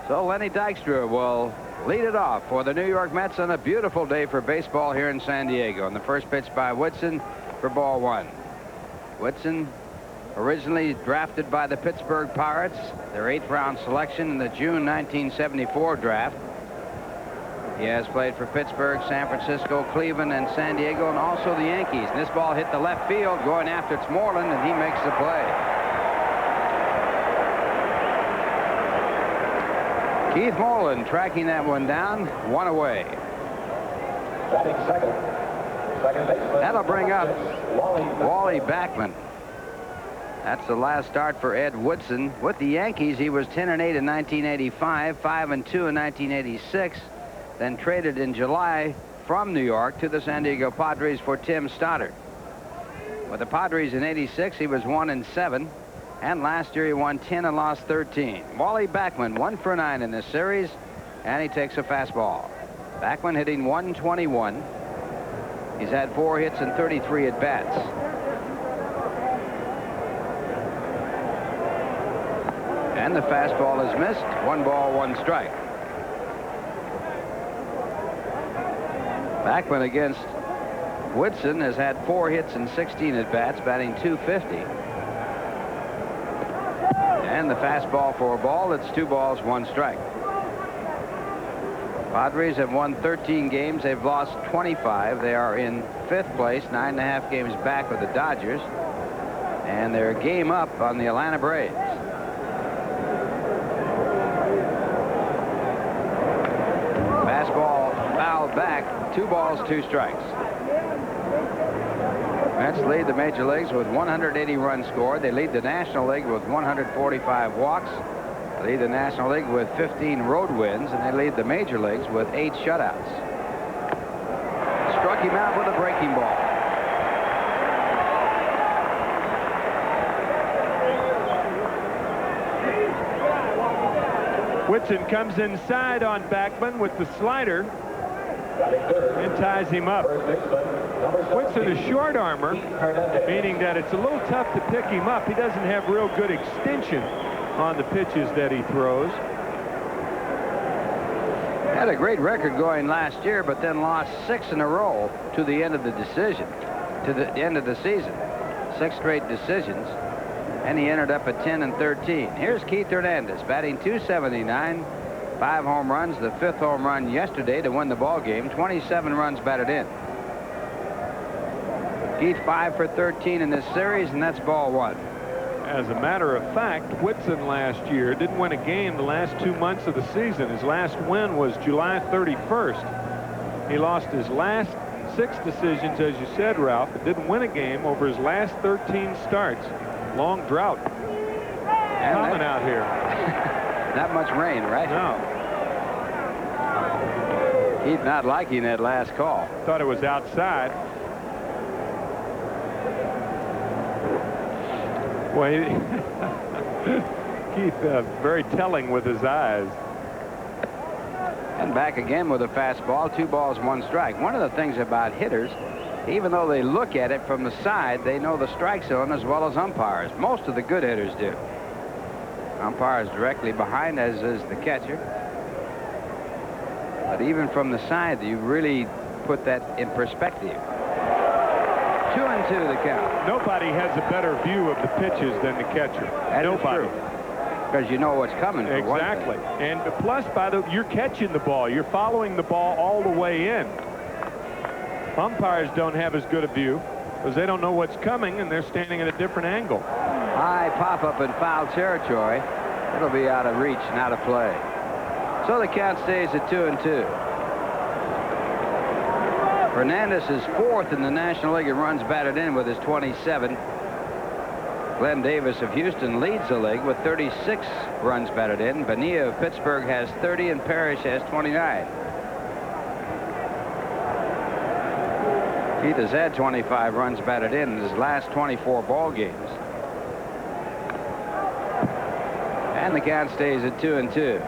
So Lenny Dykstra will lead it off for the New York Mets on a beautiful day for baseball here in San Diego. And the first pitch by Whitson for ball one. Whitson, originally drafted by the Pittsburgh Pirates, their 8th round selection in the June 1974 draft. He has played for Pittsburgh, San Francisco, Cleveland, and San Diego, and also the Yankees. And this ball hit the left field, going after it's Moreland, and he makes the play. Keith Moreland tracking that one down, one away. Batting second baseman. That'll bring up Wally Backman. That's the last start for Ed Woodson. With the Yankees, he was 10-8 in 1985, 5-2 in 1986, then traded in July from New York to the San Diego Padres for Tim Stoddard. With the Padres in '86, he was 1-7. And last year he won 10 and lost 13. Wally Backman 1 for 9 in this series, and he takes a fastball. Backman hitting 121. He's had 4 hits and 33 at bats. And the fastball is missed. 1 ball, 1 strike. Backman against Woodson has had 4 hits and 16 at bats, batting .250. And the fastball for a ball. It's 2 balls, 1 strike. Padres have won 13 games. They've lost 25. They are in 5th place, 9.5 games back of the Dodgers. And they're a game up on the Atlanta Braves. Fastball fouled back. 2 balls, 2 strikes. Mets lead the major leagues with 180 runs scored. They lead the National League with 145 walks. They lead the National League with 15 road wins, and they lead the major leagues with 8 shutouts. Struck him out with a breaking ball. Whitson comes inside on Backman with the slider and ties him up. Whitson is short armor, meaning that it's a little tough to pick him up. He doesn't have real good extension on the pitches that he throws. Had a great record going last year, but then lost 6 in a row to the end of the season. 6 straight decisions, and he ended up at 10-13. Here's Keith Hernandez batting .279. 5 home runs, the 5th home run yesterday to win the ball game. 27 runs batted in. Keith 5 for 13 in this series, and that's ball 1. As a matter of fact, Whitson last year didn't win a game the last 2 months of the season. His last win was July 31st. He lost his last 6 decisions, as you said, Ralph, but didn't win a game over his last 13 starts. Long drought. Common out here. Not much rain, right? No. Keith not liking that last call. Thought it was outside. Well, Keith very telling with his eyes. And back again with a fastball. 2 balls, 1 strike. One of the things about hitters, even though they look at it from the side, they know the strike zone as well as umpires. Most of the good hitters do. Umpires directly behind, as is the catcher. But even from the side, you really put that in perspective. 2-2 the count. Nobody has a better view of the pitches than the catcher. Nobody. Because you know what's coming. Exactly. And plus, you're catching the ball. You're following the ball all the way in. Umpires don't have as good a view because they don't know what's coming, and they're standing at a different angle. High pop-up in foul territory. It'll be out of reach and out of play. So the count stays at 2-2. Hernandez is 4th in the National League in runs batted in with his 27. Glenn Davis of Houston leads the league with 36 runs batted in. Bonilla of Pittsburgh has 30, and Parrish has 29. Keith has had 25 runs batted in his last 24 ball games. And the count stays at 2-2.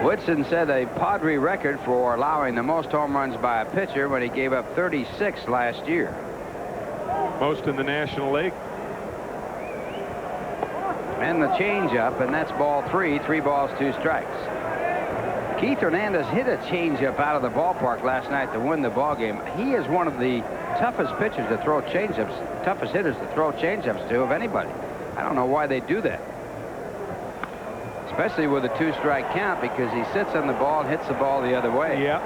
Woodson set a Padre record for allowing the most home runs by a pitcher when he gave up 36 last year. Most in the National League. And the changeup, and that's ball 3. 3 balls, 2 strikes. Keith Hernandez hit a changeup out of the ballpark last night to win the ball game. He is one of the toughest pitchers to throw changeups, toughest hitters to throw changeups to of anybody. I don't know why they do that. Especially with a 2-strike count, because he sits on the ball and hits the ball the other way. Yeah.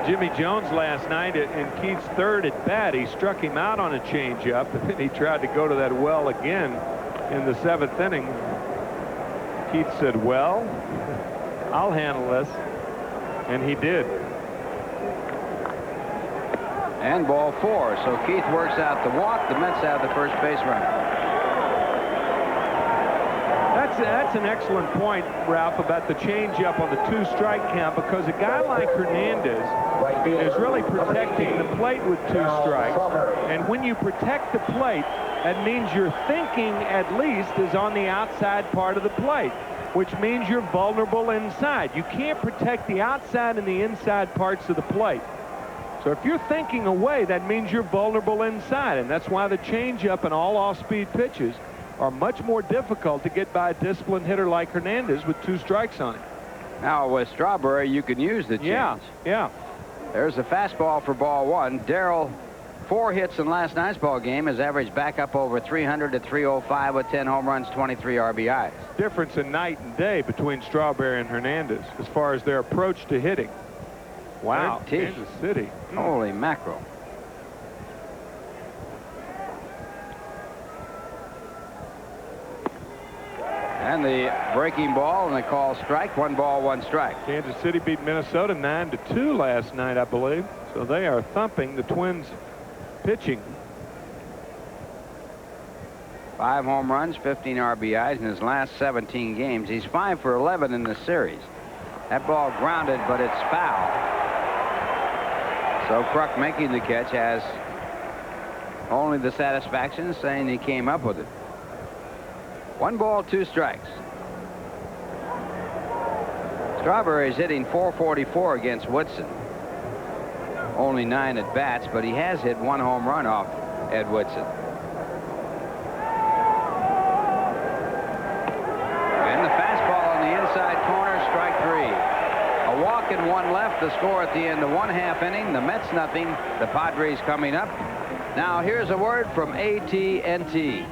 Jimmy Jones last night in Keith's 3rd at bat, he struck him out on a changeup, and then he tried to go to that well again in the 7th inning. Keith said, well, I'll handle this, and he did. And ball 4. So Keith works out the walk. The Mets have the first base runner. That's an excellent point, Ralph, about the changeup on the 2-strike count, because a guy like Hernandez is really protecting the plate with 2 strikes. And when you protect the plate, that means your thinking, at least, is on the outside part of the plate, which means you're vulnerable inside. You can't protect the outside and the inside parts of the plate. So if you're thinking away, that means you're vulnerable inside, and that's why the changeup and all off-speed pitches are much more difficult to get by a disciplined hitter like Hernandez with 2 strikes on him. Now with Strawberry, you can use the change. Yeah. There's a fastball for ball 1. Darrell, 4 hits in last night's ball game. His average back up over 300 to 305 with 10 home runs, 23 RBIs. Difference in night and day between Strawberry and Hernandez as far as their approach to hitting. Wow, Kansas City. Holy mackerel. And the breaking ball, and they call strike. 1 ball, 1 strike. Kansas City beat Minnesota 9-2 last night, I believe. So they are thumping the Twins pitching. 5 home runs, 15 RBIs in his last 17 games. He's 5 for 11 in the series. That ball grounded, but it's foul. So Kruk, making the catch, has only the satisfaction saying he came up with it. 1 ball, 2 strikes. Strawberry is hitting .444 against Woodson. Only 9 at bats, but he has hit 1 home run off Ed Woodson. And the fastball on the inside corner, strike 3. A walk and 1 left. The score at the end of 1/2 inning. The Mets nothing. The Padres coming up. Now here's a word from AT&T.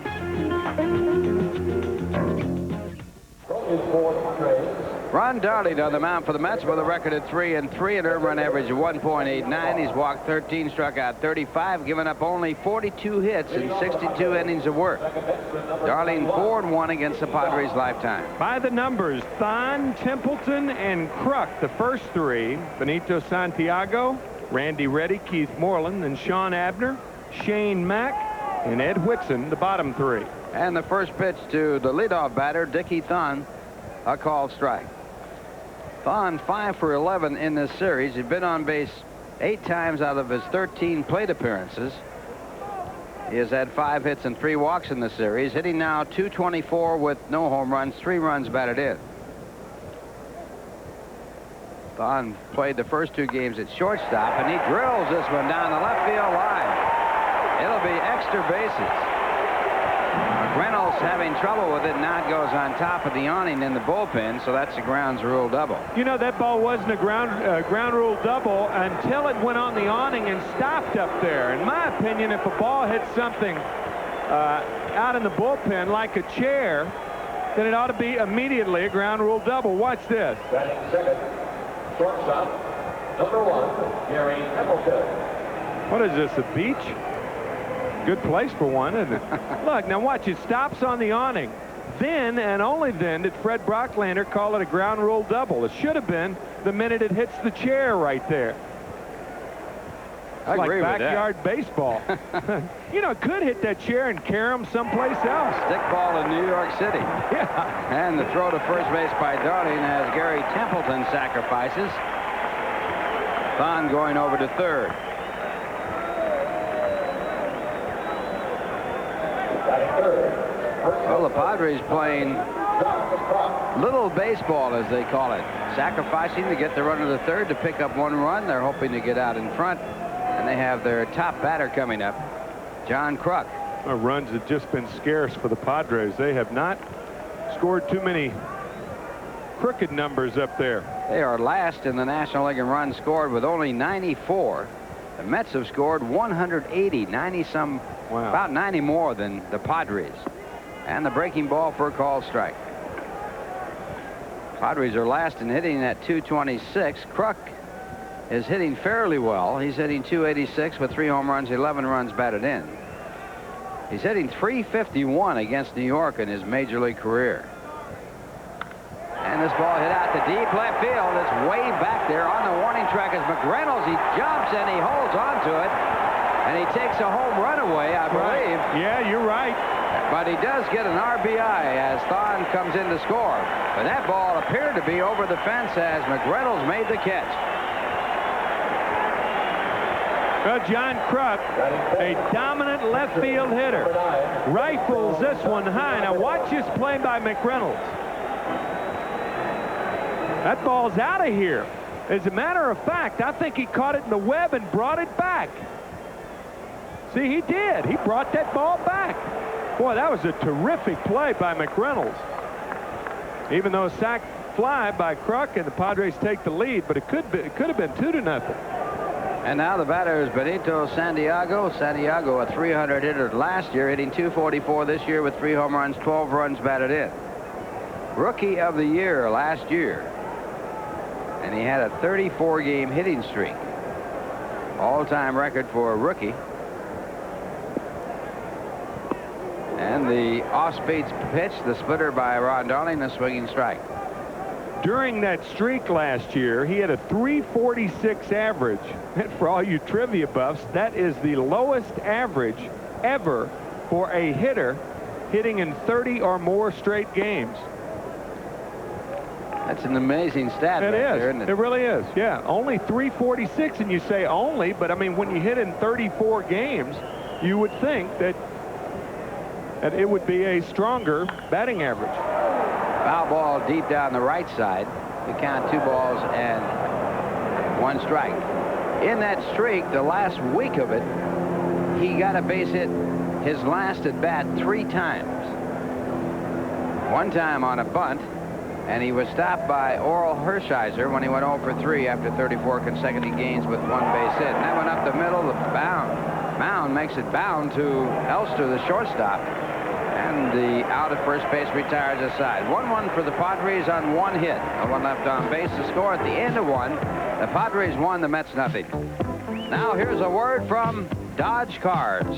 Ron Darling on the mound for the Mets with a record of 3-3, an earned run average of 1.89. He's walked 13, struck out 35, given up only 42 hits in 62 innings of work. Darling 4-1 against the Padres lifetime. By the numbers, Thon, Templeton, and Kruk, the first 3. Benito Santiago, Randy Reddy, Keith Moreland, and Sean Abner, Shane Mack, and Ed Whitson, the bottom 3. And the first pitch to the leadoff batter, Dickie Thon, a called strike. Thon 5 for 11 in this series. He's been on base 8 times out of his 13 plate appearances. He has had 5 hits and 3 walks in the series, hitting now .224 with no home runs, 3 runs batted in. Thon played the first 2 games at shortstop, and he drills this one down the left field line. It'll be extra bases. Reynolds having trouble with it. Now it goes on top of the awning in the bullpen, so that's a grounds rule double. You know, that ball wasn't a ground rule double until it went on the awning and stopped up there. In my opinion, if a ball hits something out in the bullpen like a chair, then it ought to be immediately a ground rule double. Watch this. Batting second, shortstop, number 1, Gary Templeton. What is this, a beach? Good place for one, isn't it? Look, now watch. It stops on the awning. Then, and only then, did Fred Brocklander call it a ground rule double. It should have been the minute it hits the chair right there. I agree like with backyard that. baseball. You know, it could hit that chair and carry him someplace else. Stick ball in New York City. Yeah. And the throw to first base by Darling as Gary Templeton sacrifices. Thon going over to third. Well, the Padres playing little baseball, as they call it. Sacrificing to get the runner to third to pick up 1 run. They're hoping to get out in front. And they have their top batter coming up, John Kruk. Runs have just been scarce for the Padres. They have not scored too many crooked numbers up there. They are last in the National League in runs scored with only 94. The Mets have scored 180, 90-some, wow. About 90 more than the Padres. And the breaking ball for a called strike. Padres are last in hitting at 226. Kruk is hitting fairly well. He's hitting 286 with 3 home runs, 11 runs batted in. He's hitting 351 against New York in his major league career. And this ball hit out to deep left field. It's way back there on the warning track as McReynolds. He jumps and he holds on to it. And he takes a home run away, I believe. Right. Yeah, you're right. But he does get an RBI as Thon comes in to score. But that ball appeared to be over the fence as McReynolds made the catch. Well, John Kruk, a dominant left field hitter, rifles this one high. Now watch this play by McReynolds. That ball's out of here. As a matter of fact, I think he caught it in the web and brought it back. See, he did. He brought that ball back. Boy, that was a terrific play by McReynolds. Even though a sac fly by Kruk and the Padres take the lead, but it could have been 2-0. And now the batter is Benito Santiago. Santiago, a 300 hitter last year, hitting 244 this year with 3 home runs, 12 runs batted in. Rookie of the year last year. And he had a 34-game hitting streak. All-time record for a rookie. And the off-speed pitch, the splitter by Ron Darling, a swinging strike. During that streak last year, he had a 346 average. And for all you trivia buffs, that is the lowest average ever for a hitter hitting in 30 or more straight games. That's an amazing stat. It right is. there, isn't it? It really is. Yeah, only 346, and you say only, but I mean, when you hit in 34 games, you would think that it would be a stronger batting average. Foul ball deep down the right side. We count 2 balls and 1 strike. In that streak, the last week of it, he got a base hit his last at bat 3 times. 1 time on a bunt, and he was stopped by Oral Hershiser when he went 0 for 3 after 34 consecutive games with 1 base hit. And that went up the middle, the mound makes it bound to Elster, the shortstop. And the out at first base retires aside. 1-1 for the Padres on 1 hit. No one left on base. The score at the end of 1. The Padres won, the Mets nothing. Now here's a word from Dodge Cars.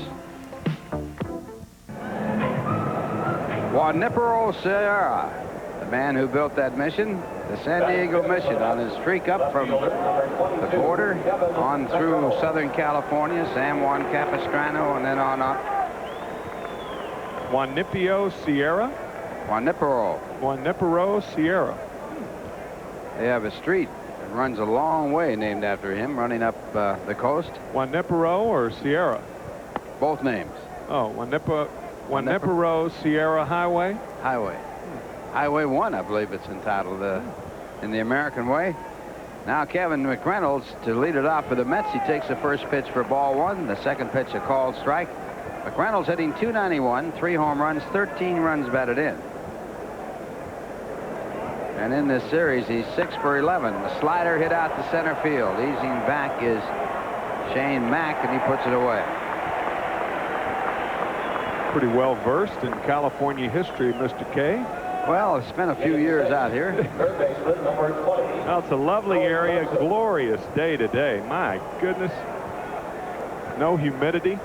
Juanipero Sierra, the man who built that mission, the San Diego mission, on his streak up from the border on through Southern California, San Juan Capistrano, and then on up. Juanipero Sierra? Juanipero Sierra. They have a street that runs a long way named after him, running up the coast. Juanipero or Sierra? Both names. Oh, Juanipero Sierra Highway? Highway. Highway 1, I believe it's entitled in the American way. Now Kevin McReynolds to lead it off for the Mets. He takes the first pitch for ball 1. The second pitch a called strike. McReynolds hitting 291, 3 home runs, 13 runs batted in. And in this series, he's 6 for 11. The slider hit out to center field. Easing back is Shane Mack, and he puts it away. Pretty well versed in California history, Mr. K. Well, I've spent a few years out here. Well, it's a lovely area, glorious day today. My goodness. No humidity.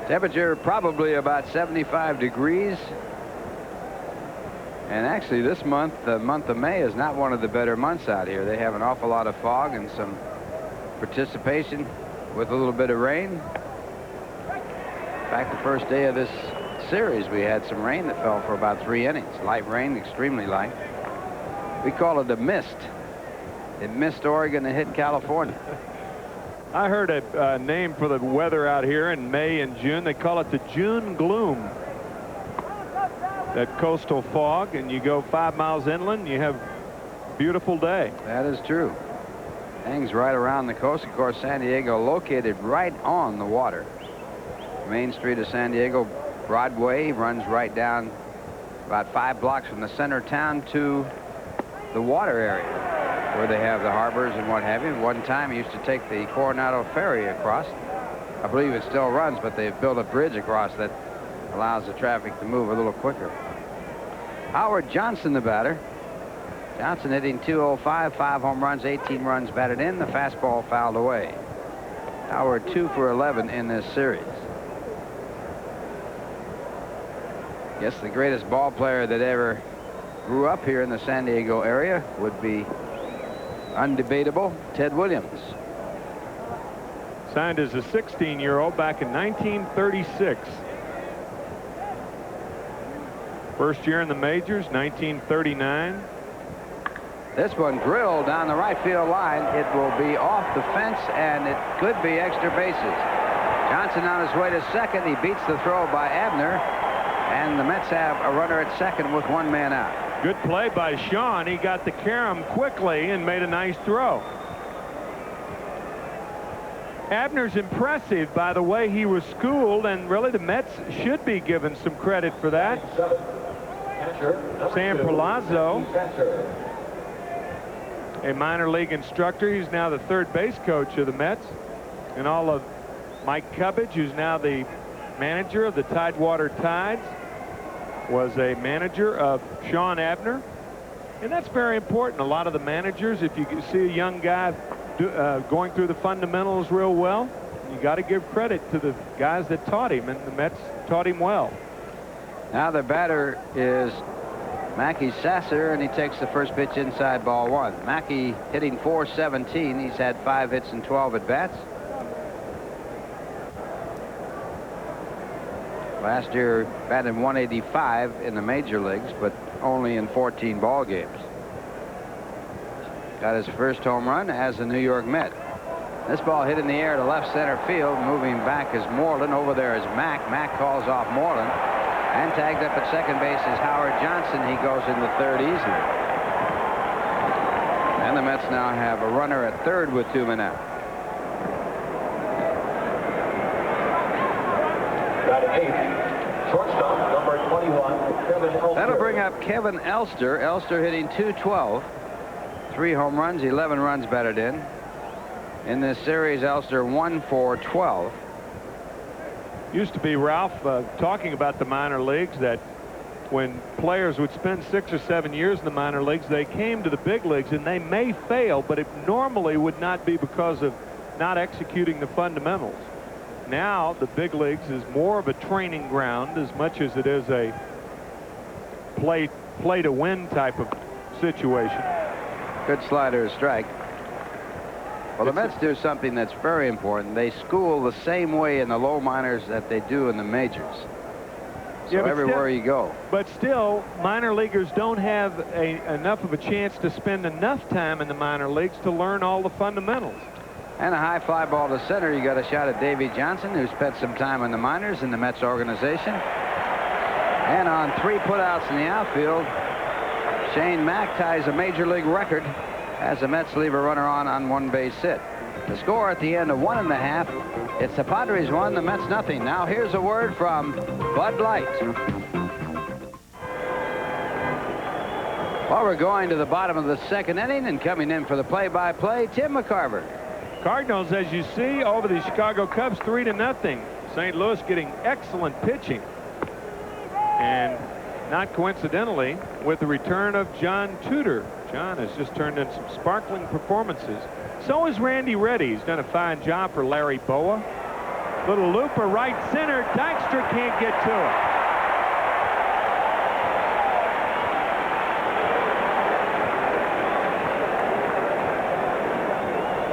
Temperature probably about 75 degrees. And actually this month, the month of May, is not one of the better months out here. They have an awful lot of fog and some precipitation with a little bit of rain. In fact, the first day of this series, we had some rain that fell for about 3 innings. Light rain, extremely light. We call it a mist. It missed Oregon and hit California. I heard a name for the weather out here in May and June. They call it the June gloom. That coastal fog, and you go 5 miles inland, you have a beautiful day. That is true. Hangs right around the coast. Of course, San Diego located right on the water. Main Street of San Diego, Broadway, runs right down about 5 blocks from the center of town to the water area where they have the harbors and what have you. One time, used to take the Coronado Ferry across. I believe it still runs, but they've built a bridge across that allows the traffic to move a little quicker. Howard Johnson, the batter. Johnson hitting .205, 5 home runs, 18 runs batted in. The fastball fouled away. Howard 2 for 11 in this series. Guess the greatest ball player that ever grew up here in the San Diego area would be undebatable Ted Williams. Signed as a 16-year-old back in 1936. First year in the majors, 1939. This one drilled down the right field line. It will be off the fence, and it could be extra bases. Johnson on his way to second. He beats the throw by Abner, and the Mets have a runner at second with 1 man out. Good play by Sean. He got the carom quickly and made a nice throw. Abner's impressive by the way he was schooled, and really the Mets should be given some credit for that. Sam Palazzo, a minor league instructor. He's now the third base coach of the Mets. And all of Mike Cubbage, who's now the manager of the Tidewater Tides, was a manager of Sean Abner. And that's very important. A lot of the managers, if you see a young guy going through the fundamentals real well, you got to give credit to the guys that taught him, and the Mets taught him well. Now the batter is Mackey Sasser, and he takes the first pitch inside, ball 1. Mackey hitting .417. He's had 5 hits and 12 at bats. Last year batted .185 in the major leagues, but only in 14 ball games. Got his first home run as a New York Met. This ball hit in the air to left center field. Moving back is Moreland. Over there is Mack. Mack calls off Moreland. And tagged up at second base is Howard Johnson. He goes into third easily. And the Mets now have a runner at third with 2 men out. Batting 8th, shortstop, number 21, Kevin Elster. That'll bring up Kevin Elster. Elster hitting .212. 3 home runs, 11 runs batted in. In this series, Elster 1 for 12. Used to be, Ralph, talking about the minor leagues, that when players would spend 6 or 7 years in the minor leagues, they came to the big leagues and they may fail, but it normally would not be because of not executing the fundamentals. Now the big leagues is more of a training ground as much as it is a play to win type of situation. Good slider, strike. Well, the Mets do something that's very important. They school the same way in the low minors that they do in the majors. So yeah, everywhere you go. But still, minor leaguers don't have enough of a chance to spend enough time in the minor leagues to learn all the fundamentals. And a high fly ball to center. You got a shot at Davey Johnson, who spent some time in the minors in the Mets organization. And on 3 putouts in the outfield, Shane Mack ties a major league record as the Mets leave a runner on 1 base hit. The score at the end of 1.5. It's the Padres 1, the Mets nothing. Now here's a word from Bud Light. Well, we're going to the bottom of the 2nd inning, and coming in for the play-by-play, Tim McCarver. Cardinals, as you see, over the Chicago Cubs 3-0. St. Louis getting excellent pitching. And not coincidentally, with the return of John Tudor. John has just turned in some sparkling performances. So is Randy Reddy. He's done a fine job for Larry Boa. Little looper right center. Dykstra can't get to it.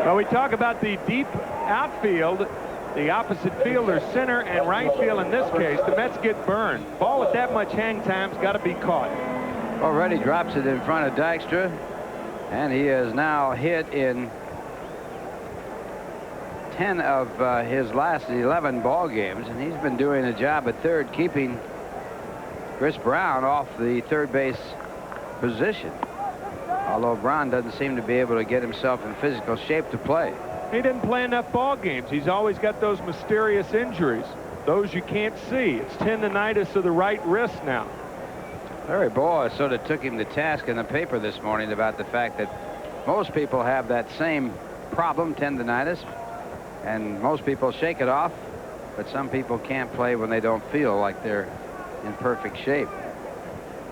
Well, we talk about the deep outfield. The opposite fielder, center and right field in this case. The Mets get burned. Ball with that much hang time's got to be caught. Already drops it in front of Dykstra, and he has now hit in 10 of his last 11 ball games, and he's been doing a job at third, keeping Chris Brown off the third base position. Although Brown doesn't seem to be able to get himself in physical shape to play. He didn't play enough ball games. He's always got those mysterious injuries. Those you can't see. It's tendonitis of the right wrist now. Larry Boa sort of took him to task in the paper this morning about the fact that most people have that same problem, tendonitis, and most people shake it off, but some people can't play when they don't feel like they're in perfect shape.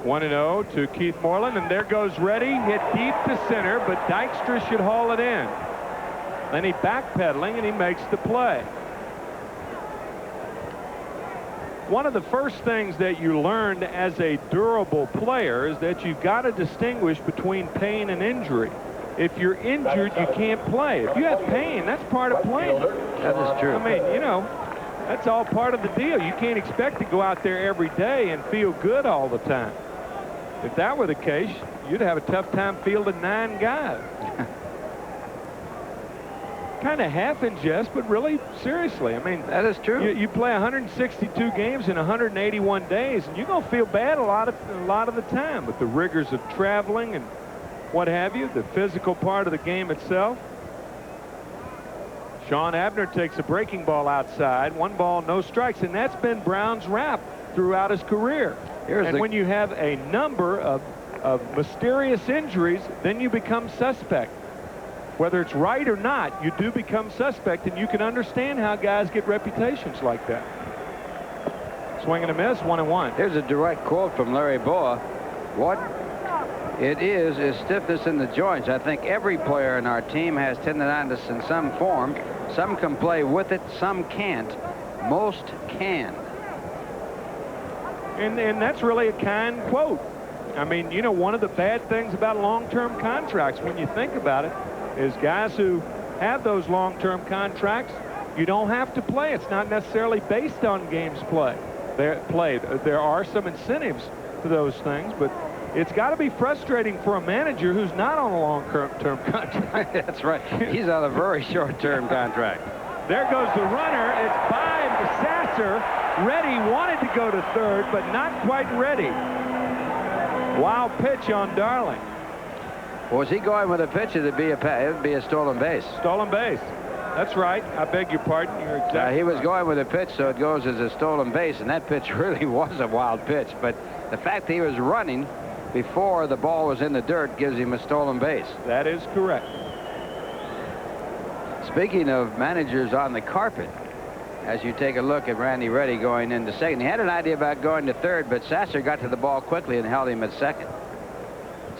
1-0 to Keith Moreland, and there goes Reddy, hit deep to center, but Dykstra should haul it in. Then he backpedaling, and he makes the play. One of the first things that you learned as a durable player is that you've got to distinguish between pain and injury. If you're injured, you can't play. If you have pain, that's part of playing. That is true. I mean, you know, that's all part of the deal. You can't expect to go out there every day and feel good all the time. If that were the case, you'd have a tough time fielding 9 guys. Kind of half in jest, but really seriously. I mean, that is true. You play 162 games in 181 days, and you're going to feel bad a lot of the time with the rigors of traveling and what have you, the physical part of the game itself. Sean Abner takes a breaking ball outside. 1 ball, no strikes, and that's been Brown's rap throughout his career. And when you have a number of mysterious injuries, then you become suspect. Whether it's right or not, you do become suspect, and you can understand how guys get reputations like that. Swing and a miss, 1-1. Here's a direct quote from Larry Boa. What it is stiffness in the joints. I think every player in our team has tendonitis in some form. Some can play with it, some can't. Most can. And that's really a kind quote. I mean, you know, one of the bad things about long-term contracts, when you think about it, is guys who have those long-term contracts, you don't have to play. It's not necessarily based on games played. There are some incentives to those things, but it's got to be frustrating for a manager who's not on a long-term contract. That's right. He's on a very short-term contract. There goes the runner. It's by Sasser. Reddy wanted to go to third, but not quite ready. Wild pitch on Darling. Was he going with a pitch? It would be a stolen base. Stolen base. That's right. I beg your pardon. You're exactly he was right. going with a pitch, so it goes as a stolen base, and that pitch really was a wild pitch. But the fact that he was running before the ball was in the dirt gives him a stolen base. That is correct. Speaking of managers on the carpet, as you take a look at Randy Reddy going into second, he had an idea about going to third, but Sasser got to the ball quickly and held him at second.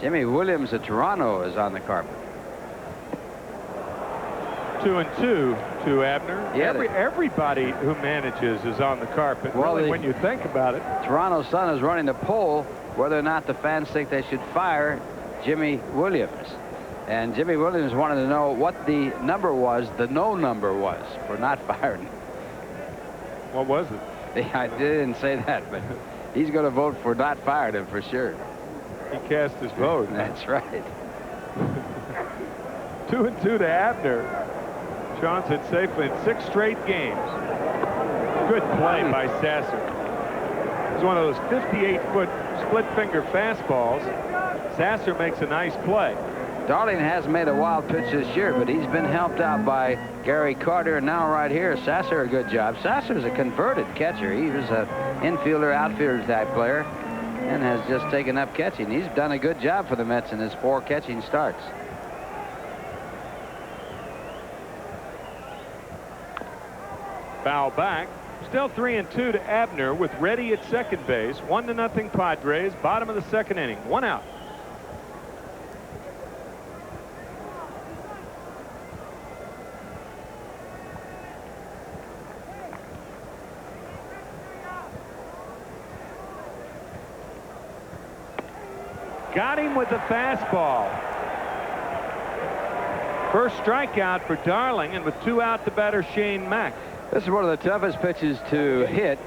Jimmy Williams of Toronto is on the carpet. 2-2 to Abner. Yeah, everybody who manages is on the carpet. Well, really, when you think about it. Toronto Sun is running the poll whether or not the fans think they should fire Jimmy Williams. And Jimmy Williams wanted to know what the number was, the no number was, for not firing him. What was it? I didn't say that, but he's going to vote for not firing him for sure. He cast his vote. That's right. 2-2 to Abner. Sean's hit safely in 6 straight games. Good play by Sasser. It's one of those 58-foot split-finger fastballs. Sasser makes a nice play. Darling has made a wild pitch this year, but he's been helped out by Gary Carter, and now right here, Sasser a good job. Sasser's a converted catcher. He was an infielder, outfielder type player, and has just taken up catching. He's done a good job for the Mets in his 4 catching starts. Foul back. Still 3-2 to Abner with Reddy at second base. 1-0 Padres. Bottom of the second inning. 1 out. Got him with the fastball. First strikeout for Darling, and with 2 out, the batter Shane Mack. This is one of the toughest pitches to hit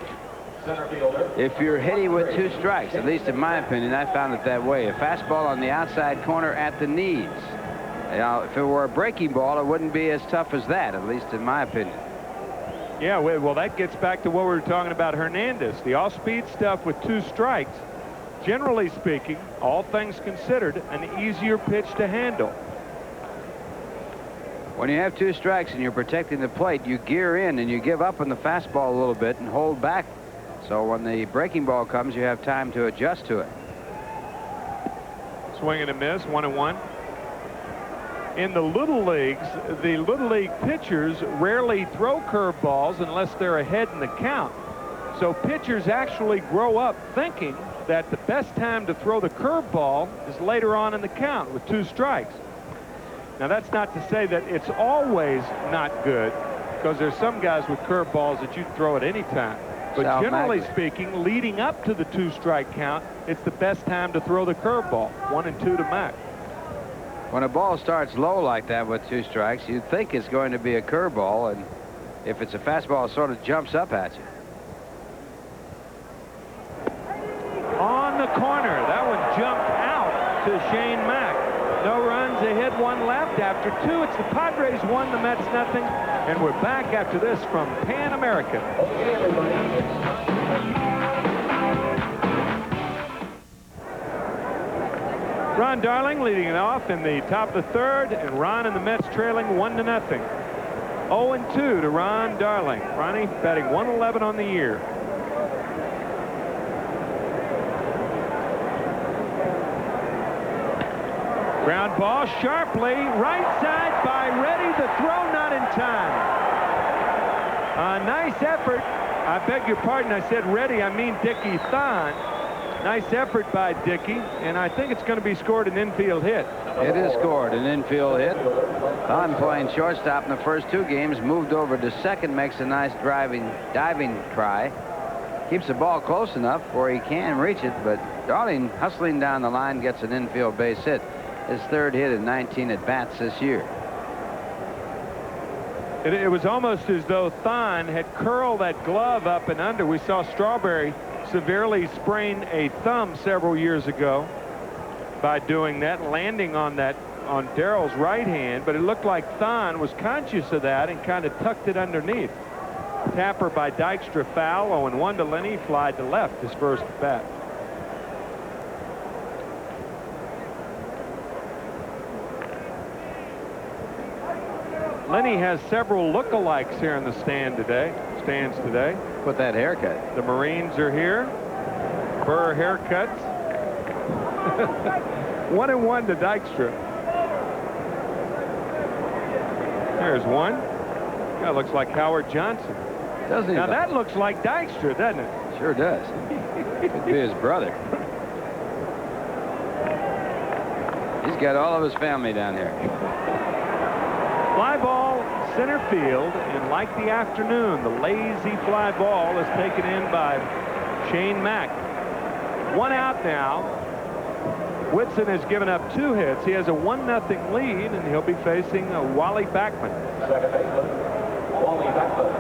if you're hitting with 2 strikes. At least in my opinion, I found it that way. A fastball on the outside corner at the knees. Now, if it were a breaking ball, it wouldn't be as tough as that, at least in my opinion. Yeah, well, that gets back to what we were talking about Hernandez. The off-speed stuff with 2 strikes generally speaking, all things considered, an easier pitch to handle. When you have 2 strikes and you're protecting the plate, you gear in and you give up on the fastball a little bit and hold back. So when the breaking ball comes, you have time to adjust to it. Swing and a miss, 1-1. In the little leagues, the little league pitchers rarely throw curveballs unless they're ahead in the count. So pitchers actually grow up thinking that the best time to throw the curveball is later on in the count with 2 strikes. Now, that's not to say that it's always not good, because there's some guys with curveballs that you can throw at any time. But generally speaking, leading up to the 2-strike count, it's the best time to throw the curveball. 1 and 2 to Mack. When a ball starts low like that with 2 strikes, you think it's going to be a curveball, and if it's a fastball, it sort of jumps up at you. On the corner, that one jumped out to Shane Mack. No runs, a hit, 1 left. After 2, it's the Padres 1, the Mets nothing. And we're back after this from Pan American. Okay, everybody. Ron Darling leading it off in the top of the 3rd, and Ron and the Mets trailing 1-0. 0-2 to Ron Darling. Ronnie batting 111 on the year. Ground ball sharply, right side by Reddy. The throw not in time. A nice effort. I beg your pardon, I said Reddy, I mean Dickie Thon. Nice effort by Dickie, and I think it's going to be scored an infield hit. It is scored, an infield hit. Thon playing shortstop in the first 2 games, moved over to second, makes a nice diving try. Keeps the ball close enough where he can reach it, but Darling, hustling down the line, gets an infield base hit. His 3rd hit in 19 at-bats this year. It was almost as though Thon had curled that glove up and under. We saw Strawberry severely sprain a thumb several years ago by doing that, landing on Darrell's right hand, but it looked like Thon was conscious of that and kind of tucked it underneath. Tapper by Dykstra foul. 0-1 to Lenny, fly to left his first at bat. Lenny has several lookalikes here in the stands today. Put that haircut. The Marines are here. Burr haircuts. 1-1 to Dykstra. There's one. That looks like Howard Johnson. Doesn't he? Now that looks like Dykstra, doesn't it? Sure does. Could be his brother. He's got all of his family down here. Fly ball center field, and like the afternoon, the lazy fly ball is taken in by Shane Mack. 1 out now. Whitson has given up 2 hits. He has a 1-0 lead, and he'll be facing Wally Backman. Second baseman, Wally Backman.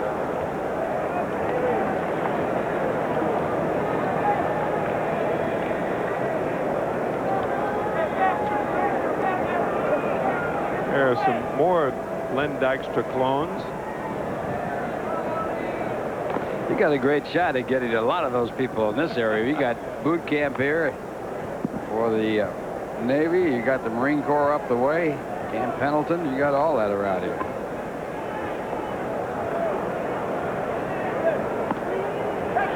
There are some more Len Dykstra clones. You got a great shot at getting a lot of those people in this area. You got boot camp here for the Navy. You got the Marine Corps up the way. Camp Pendleton. You got all that around here.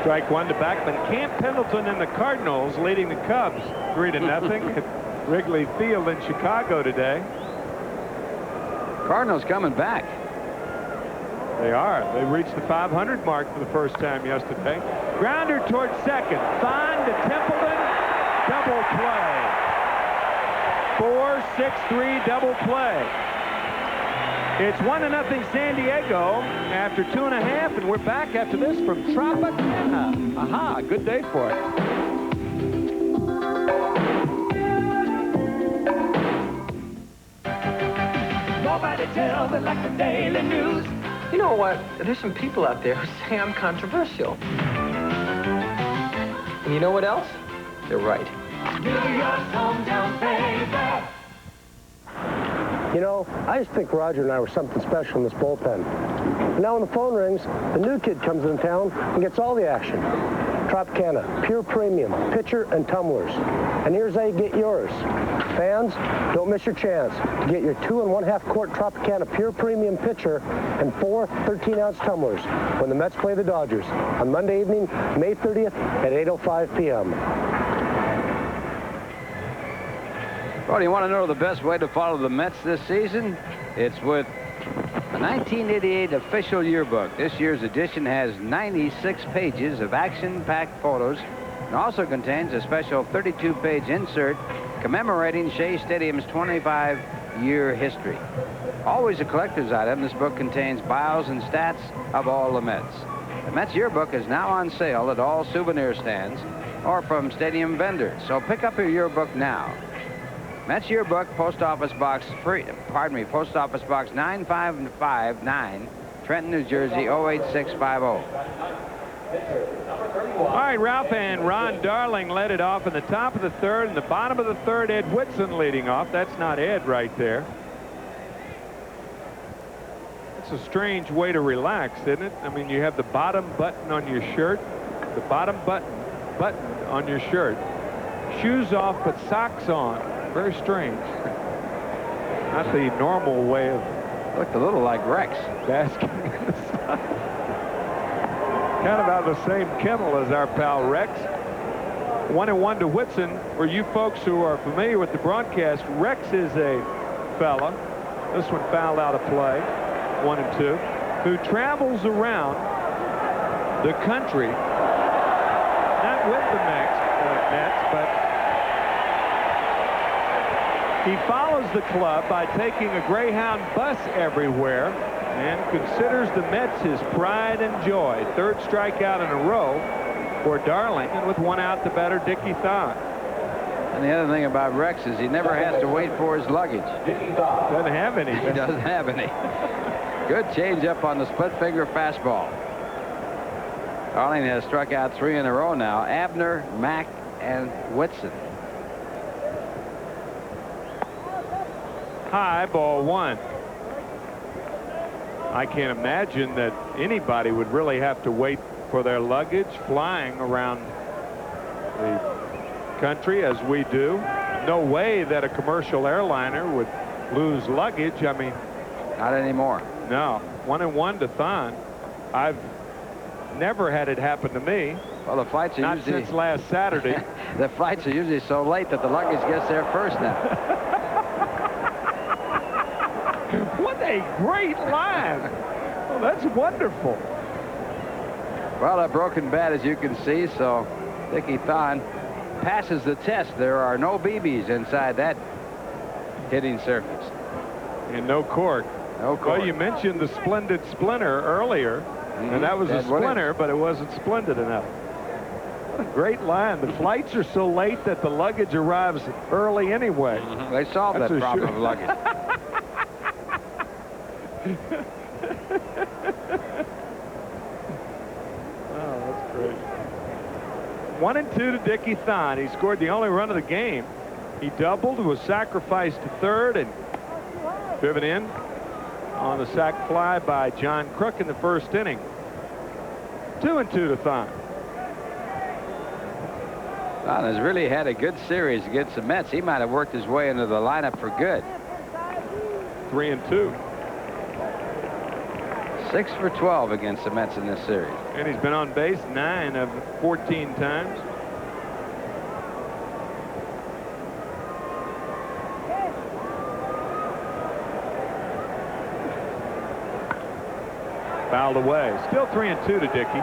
Strike 1 to Backman. Camp Pendleton and the Cardinals leading the Cubs 3-0 at Wrigley Field in Chicago today. Cardinals coming back. They are. They reached the 500 mark for the first time yesterday. Grounder towards second. Thon to Templeton. Double play. 4-6-3 double play. It's 1-0 San Diego after 2.5, and we're back after this from Tropicana. Aha, good day for it. Nobody tells it like the Daily News. You know what? There's some people out there who say I'm controversial. And you know what else? They're right. New York's hometown favorite. You know, I just think Roger and I were something special in this bullpen. And now when the phone rings, the new kid comes in town and gets all the action. Tropicana, pure premium, pitcher and tumblers. And here's how you get yours. Fans, don't miss your chance to get your 2 1/2 quart Tropicana pure premium pitcher and 4 13-ounce tumblers when the Mets play the Dodgers on Monday evening, May 30th at 8:05 p.m. Well, do you want to know the best way to follow the Mets this season? It's with the 1988 official yearbook. This year's edition has 96 pages of action-packed photos and also contains a special 32-page insert commemorating Shea Stadium's 25-year history. Always a collector's item, this book contains bios and stats of all the Mets. The Mets yearbook is now on sale at all souvenir stands or from stadium vendors, so pick up your yearbook now. Mets yearbook, Post Office Box 95559, Trenton, New Jersey 08650. All right, Ralph, and Ron Darling led it off in the top of the third. In the bottom of the third, Ed Whitson leading off. That's not Ed right there. It's a strange way to relax, isn't it? I mean, you have the bottom button on your shirt, the bottom button on your shirt, shoes off but socks on. Very strange. Not the normal way of... Looked a little like Rex. Basking in the sun. Kind of out of the same kennel as our pal Rex. 1-1 to Whitson. For you folks who are familiar with the broadcast, Rex is a fella. This one fouled out of play. 1-2. Who travels around the country, not with the Mets, but he follows the club by taking a Greyhound bus everywhere and considers the Mets his pride and joy. Third strikeout in a row for Darling, and with one out, the batter, Dickie Thon. And the other thing about Rex is he never has to wait for his luggage. Doesn't have any. He doesn't have any. Good changeup on the split finger fastball. Darling has struck out 3 in a row now. Abner, Mack, and Whitson. High, ball 1. I can't imagine that anybody would really have to wait for their luggage flying around the country as we do. No way that a commercial airliner would lose luggage. I mean, not anymore. No. 1-1 to Thon. I've never had it happen to me. Well, the flights are not usually... since last Saturday. The flights are usually so late that the luggage gets there first now. What a great line. Oh, that's wonderful. Well, a broken bat, as you can see, so Dickie Thon passes the test. There are no BBs inside that hitting surface. And no cork. No cork. Well, you mentioned the splendid splinter earlier, and that was a splinter, but it wasn't splendid enough. What a great line. The flights are so late that the luggage arrives early anyway. They solved that problem of luggage. Oh, that's great. 1-2 to Dickie Thon. He scored the only run of the game. He doubled, was sacrificed to third, and driven in on the sac fly by John Crook in the first inning. 2-2 to Thon. Thon has really had a good series against the Mets. He might have worked his way into the lineup for good. 3-2. 6 for 12 against the Mets in this series. And he's been on base 9 of 14 times. Fouled away. Still 3-2 to Dickie.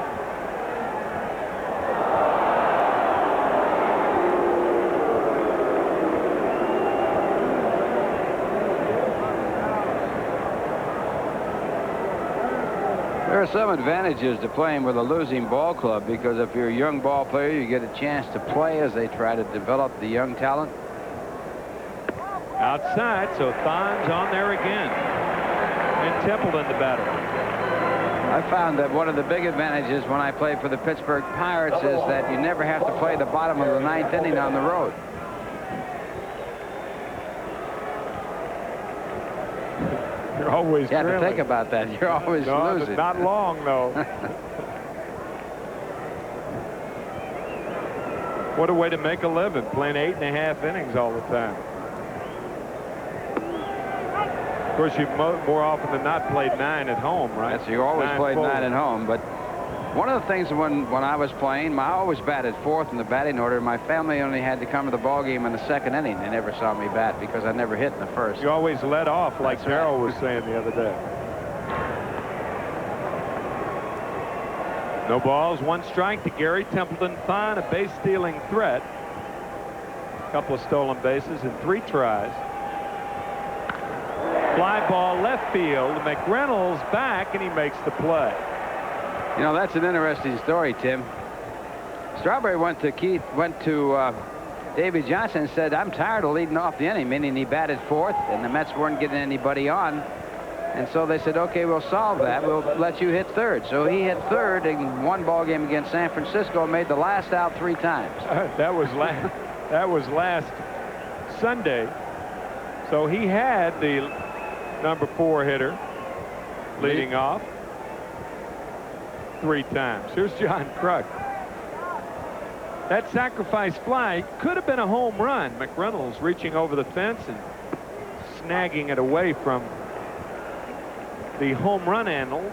There are some advantages to playing with a losing ball club, because if you're a young ball player, you get a chance to play as they try to develop the young talent. Outside, so Thon's on there again. And Templeton the batter. I found that one of the big advantages when I played for the Pittsburgh Pirates is that you never have to play the bottom of the 9th inning on the road. You're always You have to trailing. think about that. You're always No, losing. not long, though. What a way to make a living, playing 8.5 innings all the time. Of course, you've more often than not played 9 at home, right? Yes, you always played full. 9 at home. But one of the things when I was playing, I always batted fourth in the batting order. My family only had to come to the ball game in the second inning. They never saw me bat because I never hit in the first. You always led off, like That's right. Darryl was saying the other day. No balls, 1 strike to Gary Templeton. Fine, a base-stealing threat. A couple of stolen bases in 3 tries. Fly ball left field. McReynolds back, and he makes the play. You know, that's an interesting story, Tim. Strawberry went to Davy Johnson and said, I'm tired of leading off the inning, meaning he batted fourth, and the Mets weren't getting anybody on. And so they said, okay, we'll solve that. We'll let you hit third. So he hit third in 1 ball game against San Francisco and made the last out 3 times. That was last Sunday. So he had the number 4 hitter leading off 3 times. Here's John Kruk. That sacrifice fly could have been a home run. McReynolds reaching over the fence and snagging it away from the home run annals.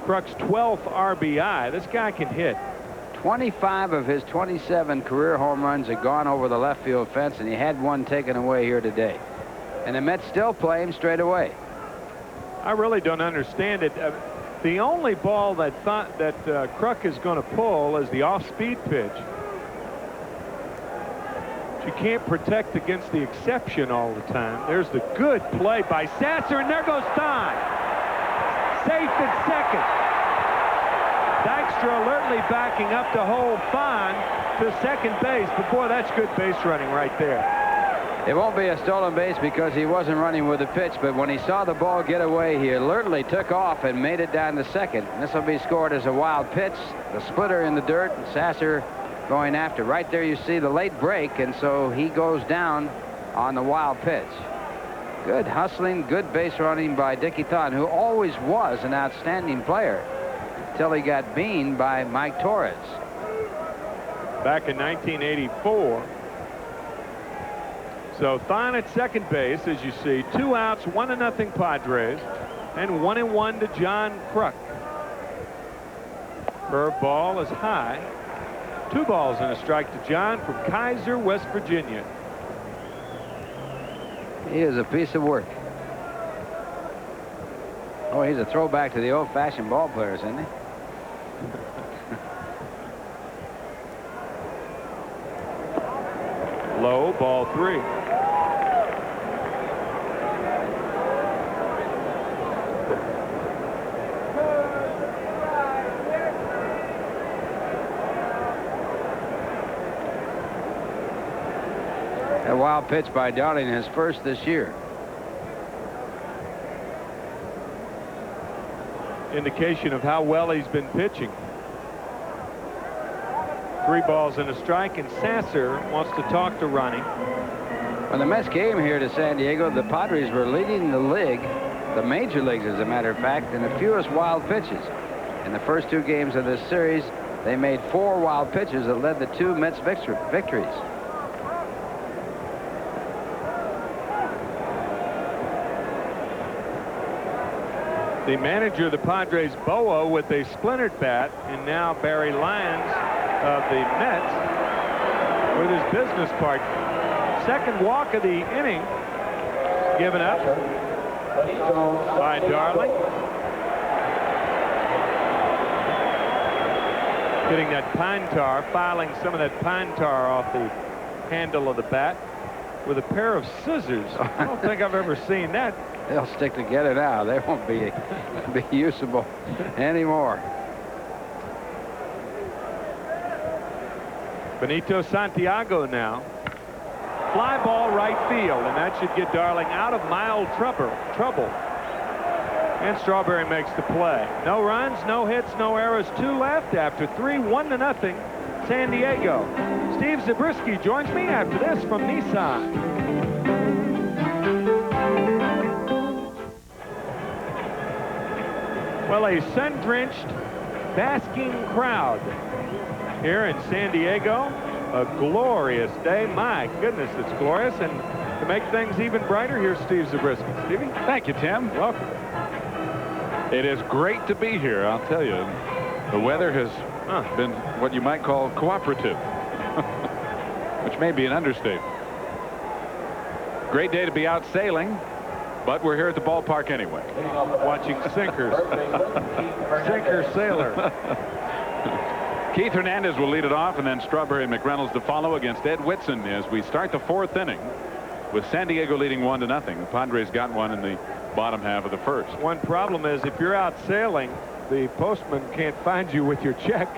Kruk's 12th RBI. This guy can hit. 25 of his 27 career home runs had gone over the left field fence, and he had 1 taken away here today. And the Mets still play him straight away. I really don't understand it. The only ball that Kruk is going to pull is the off-speed pitch. You can't protect against the exception all the time. There's the good play by Sasser, and there goes Stein. Safe at second. Dykstra alertly backing up to hold Fine to second base. But boy, that's good base running right there. It won't be a stolen base because he wasn't running with the pitch, but when he saw the ball get away, he alertly took off and made it down to second. And this will be scored as a wild pitch. The splitter in the dirt, and Sasser going after. Right there you see the late break, and so he goes down on the wild pitch. Good hustling, good base running by Dickie Thon, who always was an outstanding player until he got beaned by Mike Torres. Back in 1984. So Thon at second base, as you see. 2 outs, 1-0 Padres, and 1-1 to John Kruk. Curveball is high. 2 balls and a strike to John from Kaiser, West Virginia. He is a piece of work. Oh, he's a throwback to the old-fashioned ball players, isn't he? Low, ball 3. A wild pitch by Darling, his first this year. Indication of how well he's been pitching. 3 balls and a strike, and Sasser wants to talk to Ronnie. When the Mets came here to San Diego, the Padres were leading the league, the major leagues as a matter of fact, in the fewest wild pitches. In the first 2 games of this series, they made 4 wild pitches that led to 2 Mets victories. The manager of the Padres, Boa, with a splintered bat, and now Barry Lyons of the Mets with his business partner. Second walk of the inning given up by Darling. Getting that pine tar, filing some of that pine tar off the handle of the bat with a pair of scissors. I don't think I've ever seen that. They'll stick together now. They won't be usable anymore. Benito Santiago now. Fly ball right field, and that should get Darling out of mild trouble. And Strawberry makes the play. No runs, no hits, no errors. 2 left after 3, 1-0 San Diego. Steve Zabriskie joins me after this from Nissan. Well, a sun-drenched, basking crowd here in San Diego. A glorious day. My goodness, it's glorious. And to make things even brighter, here's Steve Zabriskie. Stevie? Thank you, Tim. Welcome. It is great to be here, I'll tell you. The weather has been what you might call cooperative, which may be an understatement. Great day to be out sailing, but we're here at the ballpark anyway. Watching sinkers. Sinker sailor. Keith Hernandez will lead it off, and then Strawberry and McReynolds to follow against Ed Whitson as we start the 4th inning with San Diego leading 1-0. The Padres got one in the bottom half of the first. One problem is if you're out sailing, the postman can't find you with your check,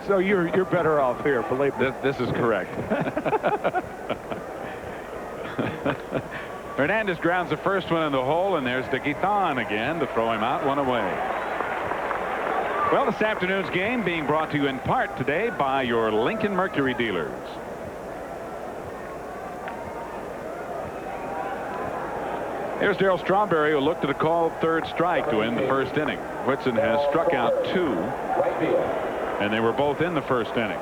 so you're better off here, believe me. This is correct. Hernandez grounds the first one in the hole, and there's De Guiton again to throw him out, 1 away. Well, this afternoon's game being brought to you in part today by your Lincoln Mercury dealers. Here's Darryl Strawberry, who looked at a called 3rd strike to end the 1st inning. Whitson has struck out 2, and they were both in the 1st inning.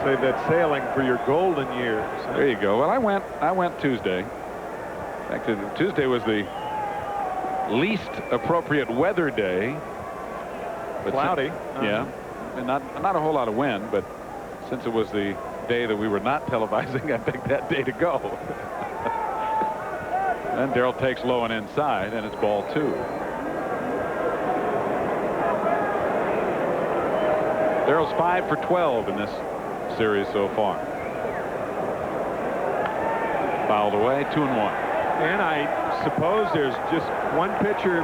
Save that sailing for your golden years. There you go. Well, I went Tuesday. In fact, Tuesday was the least appropriate weather day. But cloudy. Yeah, and not a whole lot of wind, but since it was the day that we were not televising, I picked that day to go. Then Darryl takes low and inside, and it's ball 2. Darryl's 5 for 12 in this series so far. Fouled away, 2-1. And I suppose there's just one pitcher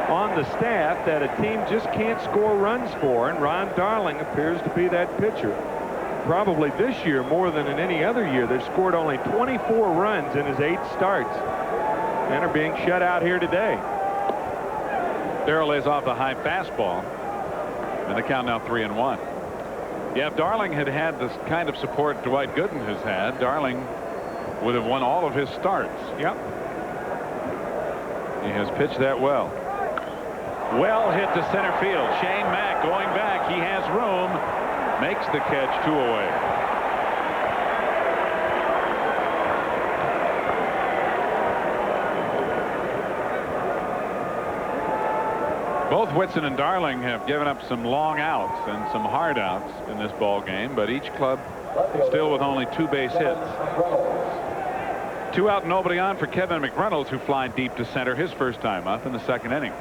on the staff that a team just can't score runs for, and Ron Darling appears to be that pitcher. Probably this year more than in any other year. They've scored only 24 runs in his 8 starts and are being shut out here today. Darryl lays off the high fastball, and the count now 3-1. Yeah, if Darling had this kind of support Dwight Gooden has had, Darling would have won all of his starts. Yep. He has pitched that well. Well hit to center field. Shane Mack going back. He has room. Makes the catch, 2 away. Both Whitson and Darling have given up some long outs and some hard outs in this ball game, but each club still with only 2 base hits. 2 out, nobody on for Kevin McReynolds, who flied deep to center his first time up in the 2nd inning.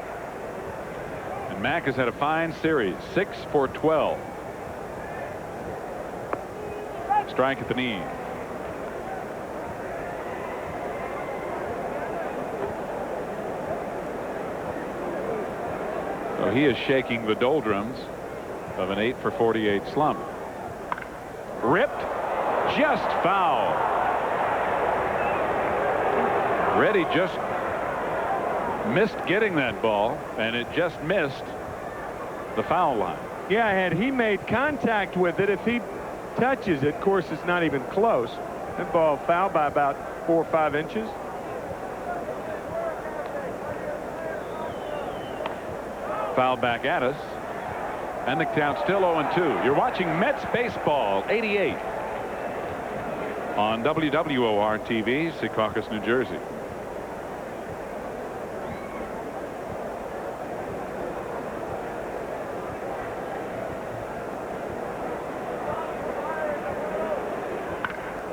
And Mack has had a fine series, 6 for 12. Strike at the knee. So he is shaking the doldrums of an 8 for 48 slump. Ripped, just foul. Reddy just missed getting that ball, and it just missed the foul line. Yeah, had he made contact with it, if he touches it, of course it's not even close. That ball fouled by about 4 or 5 inches. Foul back at us, and the count still 0-2. You're watching Mets baseball 88 on WWOR TV, Secaucus, New Jersey.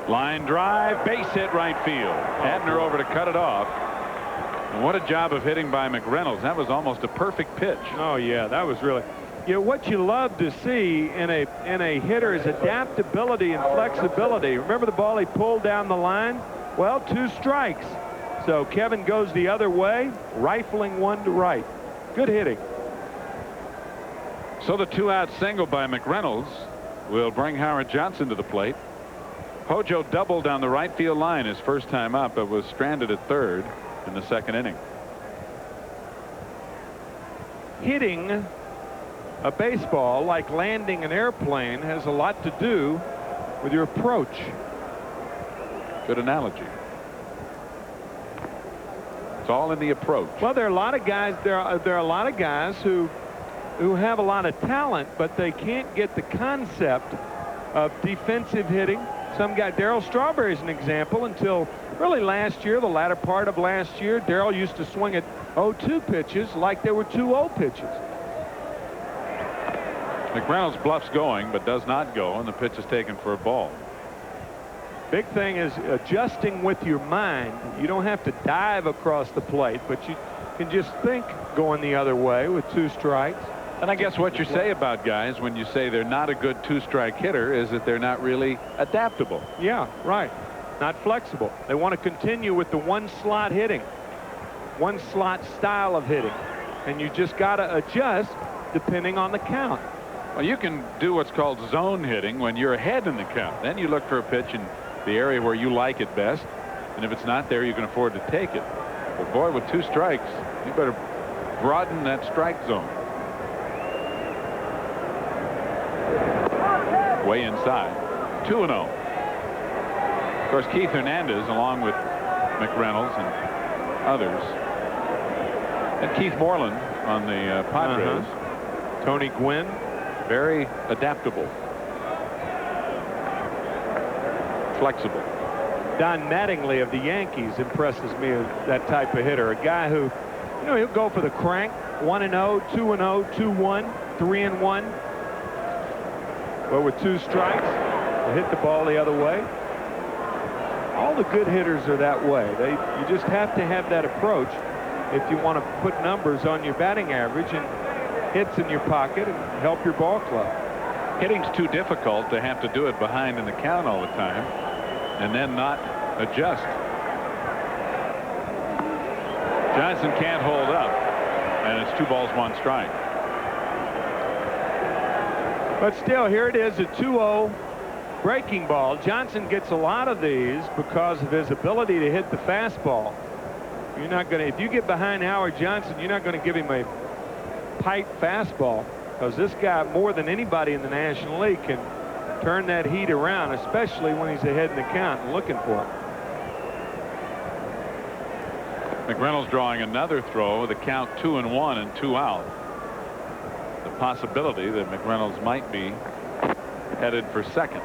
Line drive, base hit right field. Abner over to cut it off. And what a job of hitting by McReynolds. That was almost a perfect pitch. Oh yeah, that was really, what you love to see in a hitter is adaptability and flexibility. Remember the ball he pulled down the line? Well, 2 strikes. So Kevin goes the other way, rifling one to right. Good hitting. So the 2-out single by McReynolds will bring Howard Johnson to the plate. Hojo doubled down the right field line his first time up, but was stranded at 3rd in the 2nd inning. Hitting a baseball like landing an airplane has a lot to do with your approach. Good analogy. It's all in the approach. Well, there are a lot of guys. There are a lot of guys who have a lot of talent, but they can't get the concept of defensive hitting. Some guy, Darryl Strawberry is an example. Until really last year, the latter part of last year, Darryl used to swing at 0-2 pitches like they were 2-0 pitches. McReynolds bluffs going, but does not go, and the pitch is taken for a ball. Big thing is adjusting with your mind. You don't have to dive across the plate, but you can just think going the other way with 2 strikes. And I guess what you say about guys when you say they're not a good 2-strike hitter is that they're not really adaptable. Yeah, right. Not flexible. They want to continue with the one-slot hitting, one-slot style of hitting. And you just got to adjust depending on the count. Well, you can do what's called zone hitting when you're ahead in the count. Then you look for a pitch in the area where you like it best. And if it's not there, you can afford to take it. But boy, with 2 strikes, you better broaden that strike zone. Way inside. 2-0. Of course, Keith Hernandez, along with McReynolds and others, and Keith Moreland on the Padres. Tony Gwynn, very adaptable, flexible. Don Mattingly of the Yankees impresses me as that type of hitter. A guy who, you know, he'll go for the crank. 1-0, 2-0, 2-1, 3-1. But with 2 strikes, he'll hit the ball the other way. All the good hitters are that way. You just have to have that approach if you want to put numbers on your batting average and hits in your pocket and help your ball club. Hitting's too difficult to have to do it behind in the count all the time and then not adjust. Johnson can't hold up, and it's 2 balls, 1 strike. But still, here it is, a 2-0 breaking ball. Johnson gets a lot of these because of his ability to hit the fastball. You're not going to, if you get behind Howard Johnson, you're not going to give him a pipe fastball, because this guy, more than anybody in the National League, can turn that heat around, especially when he's ahead in the count and looking for it. McReynolds drawing another throw with a count 2-1 and 2 out. The possibility that McReynolds might be headed for second.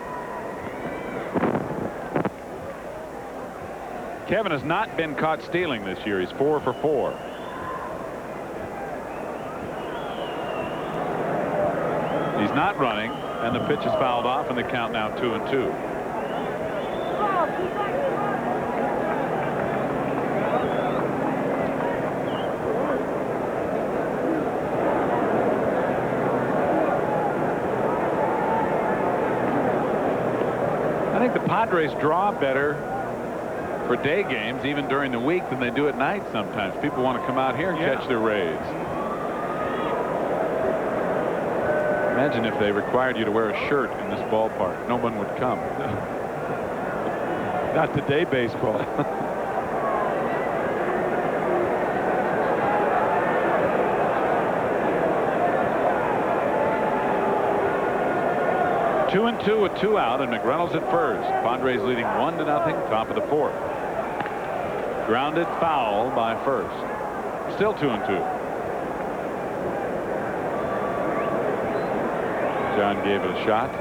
Kevin has not been caught stealing this year. He's 4 for 4. He's not running, and the pitch is fouled off, and the count now 2-2. I think the Padres draw better for day games, even during the week, than they do at night sometimes. People want to come out here and catch their Rays. Imagine if they required you to wear a shirt in this ballpark. No one would come. Not today baseball. Two and 2 with 2 out, and McReynolds at first. Padres leading 1-0, top of the 4th. Grounded foul by first. Still 2-2. John gave it a shot.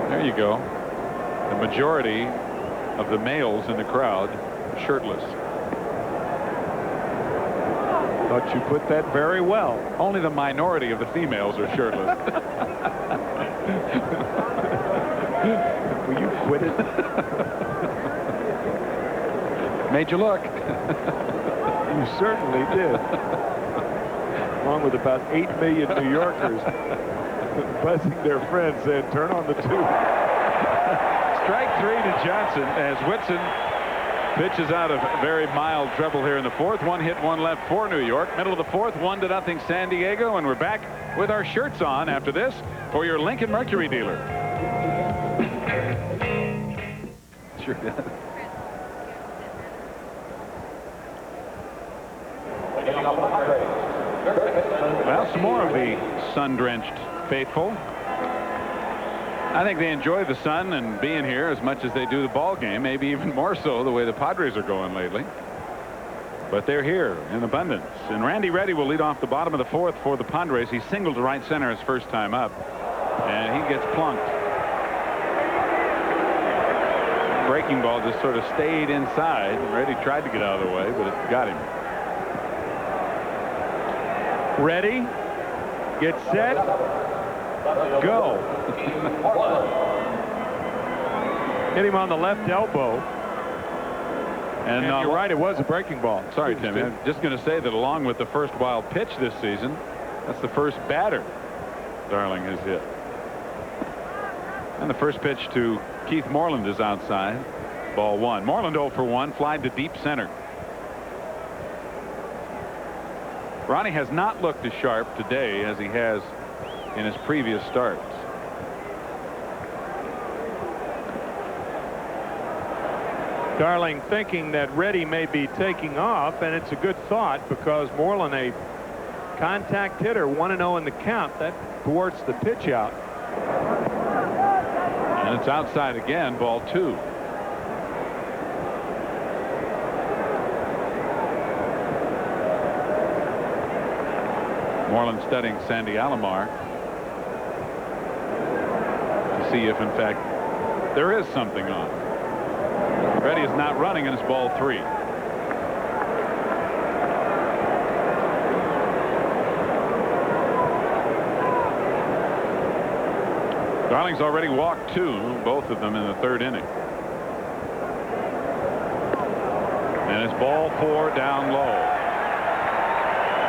There you go. The majority of the males in the crowd shirtless. Thought you put that very well. Only the minority of the females are shirtless. Will you quit it? Made you look. You certainly did. Along with about 8 million New Yorkers buzzing their friends saying, turn on the tube. Strike 3 to Johnson as Whitson pitches out of very mild trouble here in the 4th. 1 hit, 1 left for New York. Middle of the 4th, 1-0 San Diego, and we're back with our shirts on after this for your Lincoln Mercury dealer. Sure does. Well, some more of the sun-drenched faithful. I think they enjoy the sun and being here as much as they do the ball game, maybe even more so the way the Padres are going lately. But they're here in abundance. And Randy Reddy will lead off the bottom of the 4th for the Padres. He singled to right center his first time up, and he gets plunked. Breaking ball just sort of stayed inside. Reddy tried to get out of the way, but it got him. Ready, get set, go. Hit him on the left elbow. And you're right, it was a breaking ball. Sorry, Tim. I'm just going to say that along with the first wild pitch this season, that's the first batter Darling has hit. And the first pitch to Keith Moreland is outside. Ball 1. Moreland 0 for 1, fly to deep center. Ronnie has not looked as sharp today as he has in his previous starts. Darling thinking that Reddy may be taking off, and it's a good thought because Moreland, a contact hitter, 1-0 in the count. That thwarts the pitch out. And it's outside again, ball 2. Moreland studying Sandy Alomar to see if in fact there is something on. Reddy is not running, and it's ball 3. Darling's already walked 2, both of them in the 3rd inning. And it's ball 4 down low.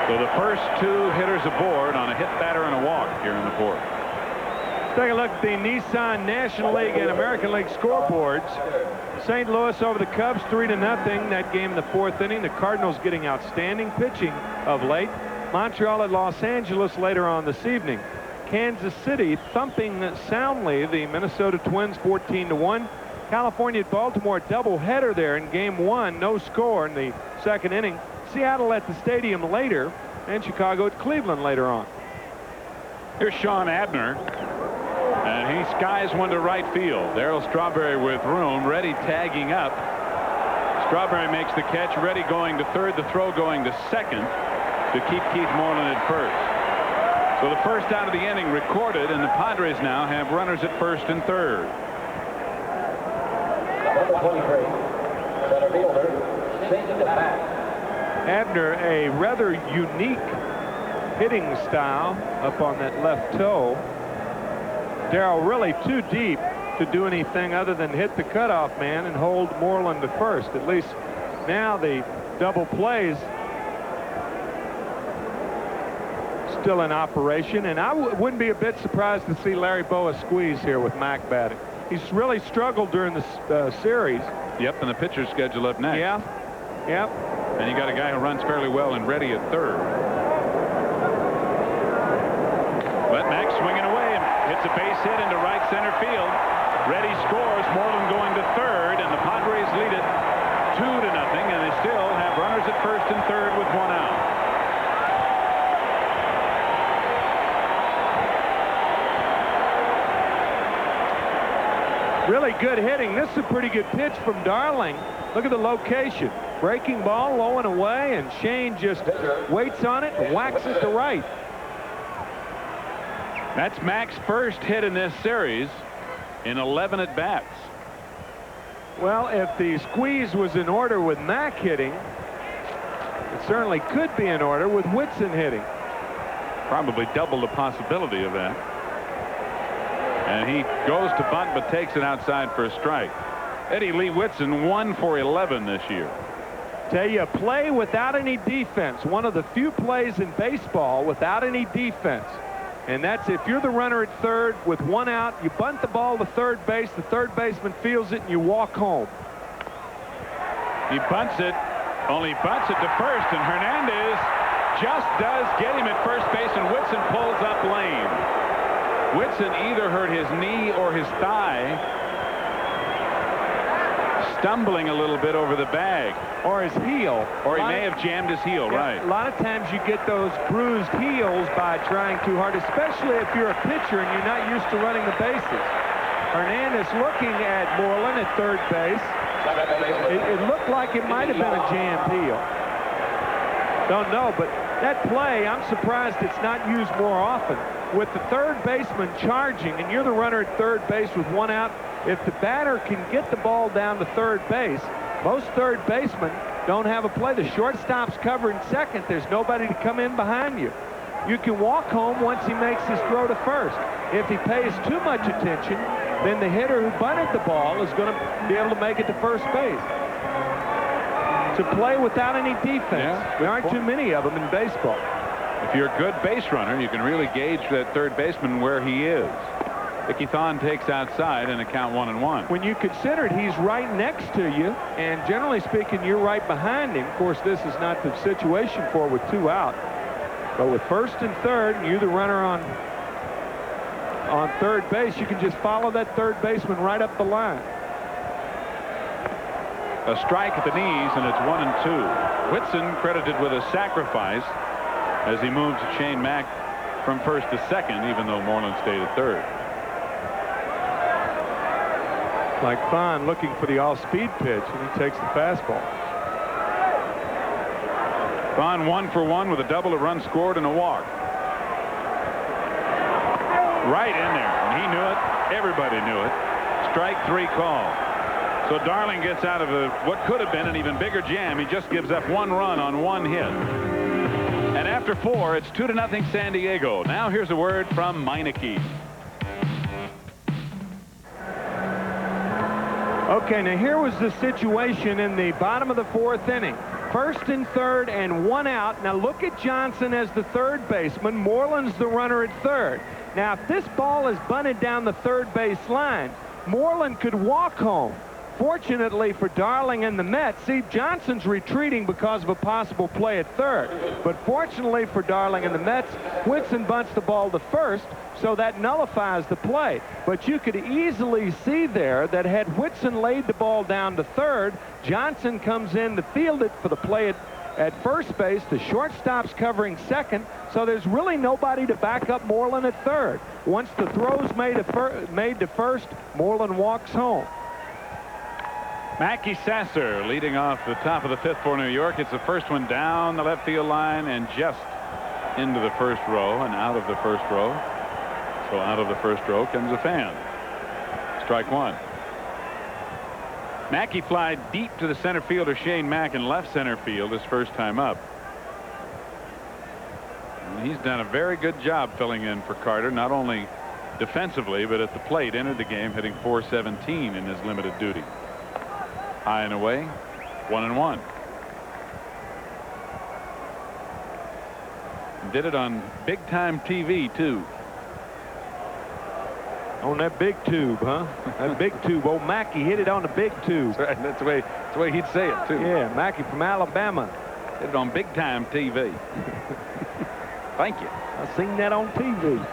So the first 2 hitters aboard on a hit, batter, and a walk here in the 4th. Let's take a look at the Nissan National League and American League scoreboards. St. Louis over the Cubs 3-0. That game in the 4th inning. The Cardinals getting outstanding pitching of late. Montreal at Los Angeles later on this evening. Kansas City thumping soundly the Minnesota Twins 14-1. California at Baltimore, doubleheader there in game 1. No score in the 2nd inning. Seattle at the stadium later, and Chicago at Cleveland later on. Here's Sean Abner, and he skies one to right field. Darryl Strawberry with room. Reddy tagging up. Strawberry makes the catch. Reddy going to 3rd. The throw going to 2nd to keep Keith Moreland at 1st. So the first out of the inning recorded, and the Padres now have runners at 1st and 3rd. Number 23, center fielder, St. Max. Abner, a rather unique hitting style up on that left toe. Darryl really too deep to do anything other than hit the cutoff man and hold Moreland to 1st. At least now the double plays still in operation, and I wouldn't be a bit surprised to see Larry Boa squeeze here with Mac batting. He's really struggled during the series. Yep, and the pitcher's schedule up next. Yeah. Yep. And you got a guy who runs fairly well and Reddy at 3rd. But Max swinging away and hits a base hit into right center field. Reddy scores. Moreland going to 3rd, and the Padres lead it 2-0, and they still have runners at 1st and 3rd with 1 out. Really good hitting. This is a pretty good pitch from Darling. Look at the location. Breaking ball, low and away, and Shane just waits on it and whacks it to right. That's Mac's first hit in this series in 11 at-bats. Well, if the squeeze was in order with Mac hitting, it certainly could be in order with Whitson hitting. Probably double the possibility of that. And he goes to bunt but takes it outside for a strike. Eddie Lee Whitson 1 for 11 this year. Tell you, play without any defense. One of the few plays in baseball without any defense. And that's if you're the runner at 3rd with 1 out, you bunt the ball to 3rd base, the 3rd baseman fields it, and you walk home. He bunts it, only bunts it to 1st, and Hernandez just does get him at 1st base, and Whitson pulls up lane. Whitson either hurt his knee or his thigh, stumbling a little bit over the bag. Or his heel. Or he may have jammed his heel, right. A lot of times you get those bruised heels by trying too hard, especially if you're a pitcher and you're not used to running the bases. Hernandez looking at Moreland at third base. It looked like it might have been a jammed heel. Don't know, but that play, I'm surprised it's not used more often. With the third baseman charging, and you're the runner at third base with one out, if the batter can get the ball down to third base, most third basemen don't have a play. The shortstop's covering second. There's nobody to come in behind you. You can walk home once he makes his throw to first. If he pays too much attention, then the hitter who bunted the ball is going to be able to make it to first base. To play without any defense. There aren't too many of them in baseball. If you're a good base runner, you can really gauge that third baseman where he is. Icky Thon takes outside and a count 1-1. When you consider it, he's right next to you, and generally speaking, you're right behind him. Of course, this is not the situation for with two out. But with first and third, and you're the runner on third base, you can just follow that third baseman right up the line. A strike at the knees, and it's 1-2. Whitson credited with a sacrifice as he moves Shane Mack from first to second, even though Moreland stayed at third. Like Thon looking for the all-speed pitch, and he takes the fastball. Thon 1 for 1 with a double, a run scored, and a walk. Right in there, and he knew it. Everybody knew it. Strike 3 call. So Darling gets out of what could have been an even bigger jam. He just gives up 1 run on 1 hit. And after 4, it's 2-0 San Diego. Now here's a word from Meineke. Okay, now here was the situation in the bottom of the 4th inning. First and third and 1 out. Now look at Johnson as the third baseman. Moreland's the runner at third. Now if this ball is bunted down the third base line, Moreland could walk home. Fortunately for Darling and the Mets, see, Johnson's retreating because of a possible play at third. But fortunately for Darling and the Mets, Whitson bunts the ball to first, so that nullifies the play. But you could easily see there that had Whitson laid the ball down to third, Johnson comes in to field it for the play at first base. The shortstop's covering second, so there's really nobody to back up Moreland at third. Once the throw's made to first, Moreland walks home. Mackey Sasser leading off the top of the 5th for New York. It's the first one down the left field line and just into the first row and out of the first row. So out of the first row comes a fan. Strike 1. Mackey flied deep to the center fielder Shane Mack in left center field his first time up. And he's done a very good job filling in for Carter, not only defensively but at the plate. Entered the game hitting .417 in his limited duty. High and away, 1-1. Did it on big time TV too. On that big tube, huh? That big tube. Old Mackey hit it on the big tube. That's right. That's the way he'd say it too. Yeah, Mackey from Alabama. Did it on big time TV. Thank you. I seen that on TV.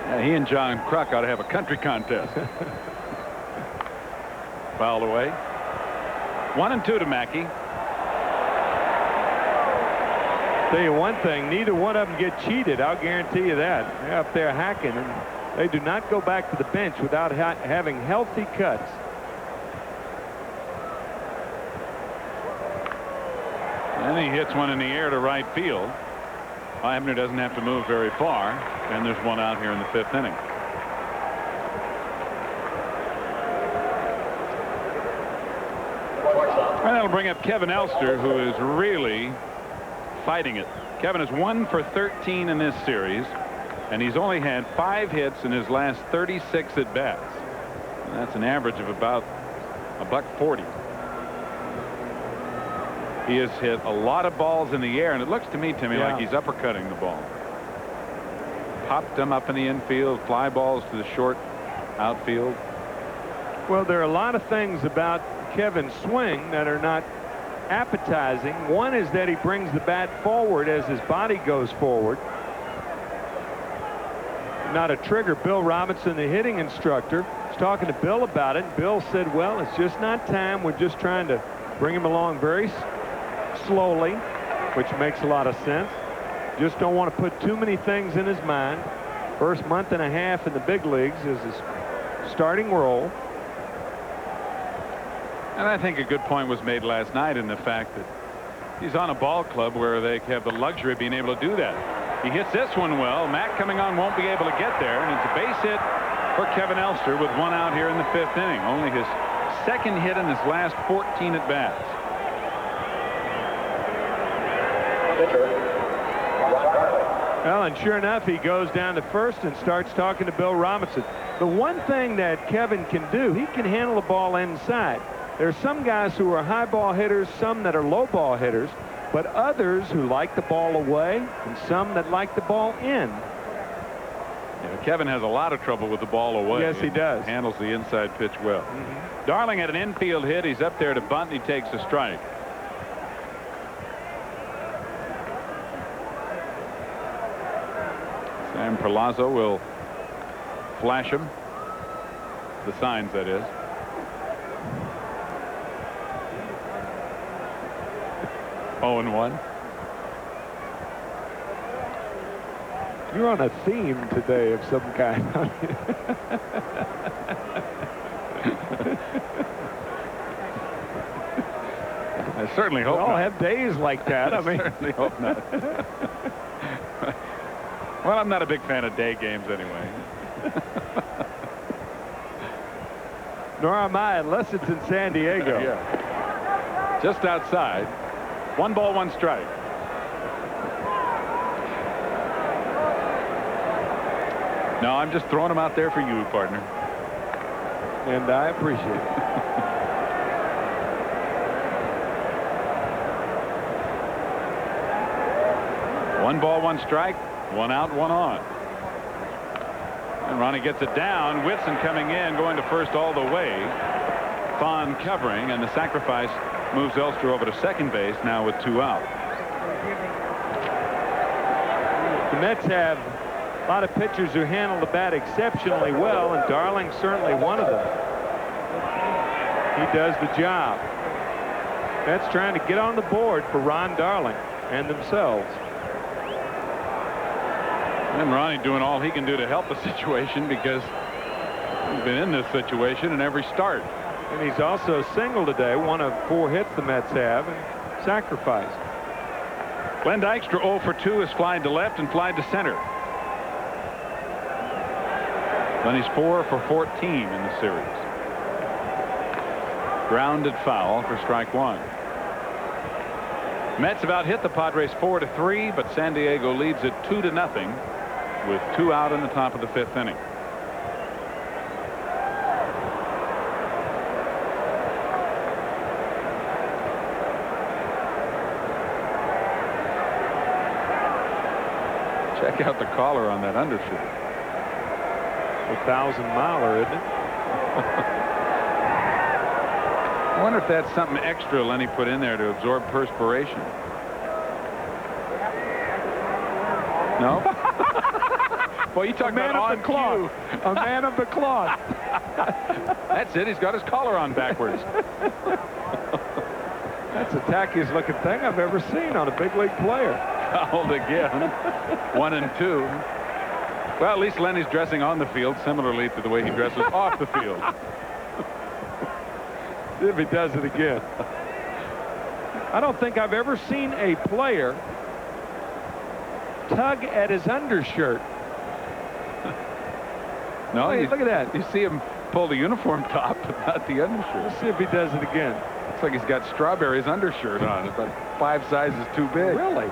Yeah, he and John Kruk ought to have a country contest. Fouled away. 1-2 to Mackey. Tell you one thing, neither one of them get cheated. I'll guarantee you that. They're up there hacking, and they do not go back to the bench without having healthy cuts. And he hits one in the air to right field. Eibner doesn't have to move very far, and there's one out here in the 5th inning. And that'll bring up Kevin Elster, who is really fighting it. Kevin is 1 for 13 in this series, and he's only had 5 hits in his last 36 at bats. And that's an average of about $140. He has hit a lot of balls in the air, and it looks to me, Timmy, like he's uppercutting the ball. Popped them up in the infield, fly balls to the short outfield. Well, there are a lot of things about Kevin's swing that are not appetizing. One is that he brings the bat forward as his body goes forward. Not a trigger. Bill Robinson, the hitting instructor, was talking to Bill about it. Bill said, well, it's just not time. We're just trying to bring him along very slowly, which makes a lot of sense. Just don't want to put too many things in his mind. First month and a half in the big leagues is his starting role. And I think a good point was made last night in the fact that he's on a ball club where they have the luxury of being able to do that. He hits this one well. Mack coming on won't be able to get there, and it's a base hit for Kevin Elster with one out here in the 5th inning. Only his second hit in his last 14 at bats. Well, and sure enough, he goes down to first and starts talking to Bill Robinson. The one thing that Kevin can do, he can handle the ball inside. There's some guys who are high ball hitters, some that are low ball hitters, but others who like the ball away and some that like the ball in. Yeah, Kevin has a lot of trouble with the ball away. Yes, he does. Handles the inside pitch well. Darling had an infield hit. He's up there to bunt, and he takes a strike. Sam Perlazo will flash him. The signs, that is. Oh, and 1. You're on a theme today of some kind. I certainly hope we all not. have days like that. I mean, certainly hope not. Well, I'm not a big fan of day games anyway. Nor am I, unless it's in San Diego. Yeah. Just outside. 1 ball, 1 strike. No, I'm just throwing them out there for you, partner. And I appreciate it. 1 ball, 1 strike. 1 out, 1 on. And Ronnie gets it down. Whitson coming in, going to first all the way. Thon covering, and the sacrifice moves Elster over to second base now with 2 out. The Mets have a lot of pitchers who handle the bat exceptionally well, and Darling's certainly one of them. He does the job. Mets trying to get on the board for Ron Darling and themselves. And Ronnie doing all he can do to help the situation, because he's been in this situation in every start. And he's also single today, 1 of 4 hits the Mets have, and sacrificed. Glenn Dykstra 0 for 2 is flying to left and flying to center. Then he's 4 for 14 in the series. Grounded foul for strike 1. Mets have out hit the Padres 4-3, but San Diego leads it 2-0 with 2 out in the top of the 5th inning. Check out the collar on that undershirt. 1,000-miler, isn't it? I wonder if that's something extra Lenny put in there to absorb perspiration. No? Well, you talk about on cue. A man of the cloth. That's it. He's got his collar on backwards. That's the tackiest looking thing I've ever seen on a big league player. Fouled again. 1 and 2. Well, at least Lenny's dressing on the field similarly to the way he dresses off the field. See if he does it again. I don't think I've ever seen a player tug at his undershirt. No, hey, look at that. You see him pull the uniform top, but not the undershirt. Let's see if he does it again. Looks like he's got Strawberry's undershirt on. It's about 5 sizes too big. Really?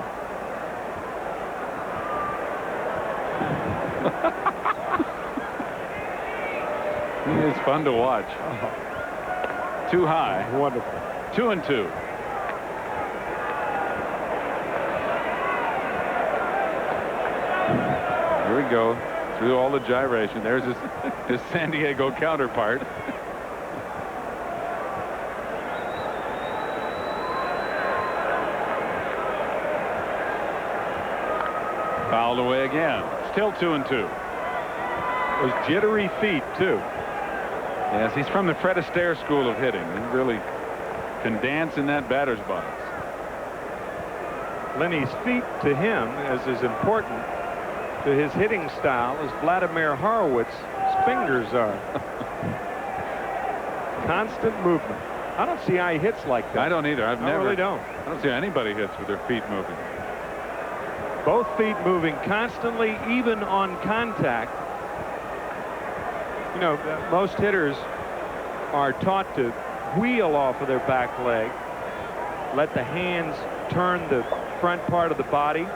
He is fun to watch. Too high. Wonderful. 2 and 2. Here we go. Through all the gyration. There's his San Diego counterpart. Fouled away again. Still 2 and 2. Those jittery feet, too. Yes, he's from the Fred Astaire school of hitting. He really can dance in that batter's box. Lenny's feet to him is as important to his hitting style as Vladimir Horowitz's fingers are. Constant movement. I don't see how he hits like that. I don't either. I really don't. I don't see anybody hits with their feet moving. Both feet moving constantly, even on contact. You know, most hitters are taught to wheel off of their back leg, let the hands turn the front part of the body,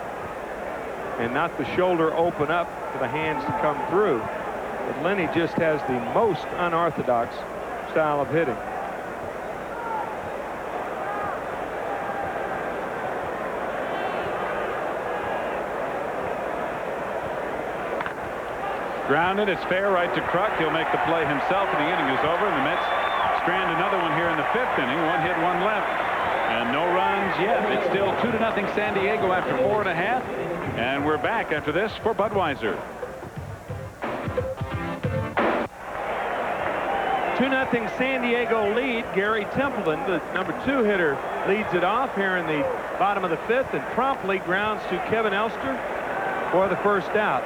and not the shoulder open up for the hands to come through. But Lenny just has the most unorthodox style of hitting. Grounded. It's fair right to Kruk. He'll make the play himself, and the inning is over. And the Mets strand another one here in the 5th inning. 1 hit, 1 left. And no runs yet. It's still 2-0 San Diego after 4.5. And we're back after this for Budweiser. 2-0 San Diego lead. Gary Templeton, the number 2 hitter, leads it off here in the bottom of the 5th and promptly grounds to Kevin Elster for the first out.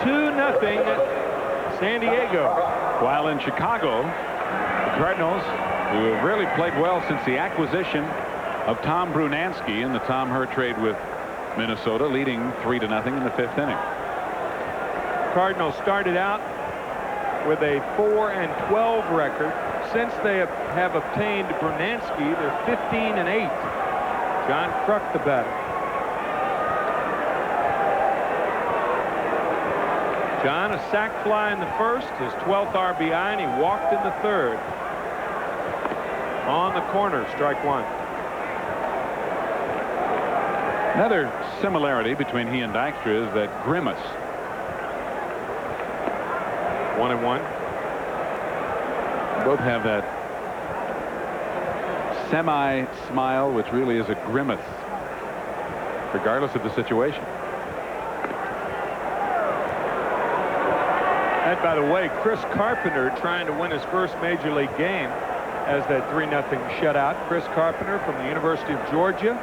2-0 San Diego. While in Chicago, the Cardinals, who have really played well since the acquisition of Tom Brunansky in the Tom Herr trade with Minnesota, leading 3-0 in the 5th inning. Cardinals started out with a 4-12 record. Since they have obtained Brunansky, they're 15-8. John Kruk, the batter. John, a sac fly in the 1st, his 12th RBI, and he walked in the 3rd. On the corner, strike 1. Another similarity between he and Dykstra is that grimace. 1-1. Both have that semi-smile, which really is a grimace, regardless of the situation. And by the way, Chris Carpenter trying to win his first major league game as that 3-0 shutout. Chris Carpenter from the University of Georgia.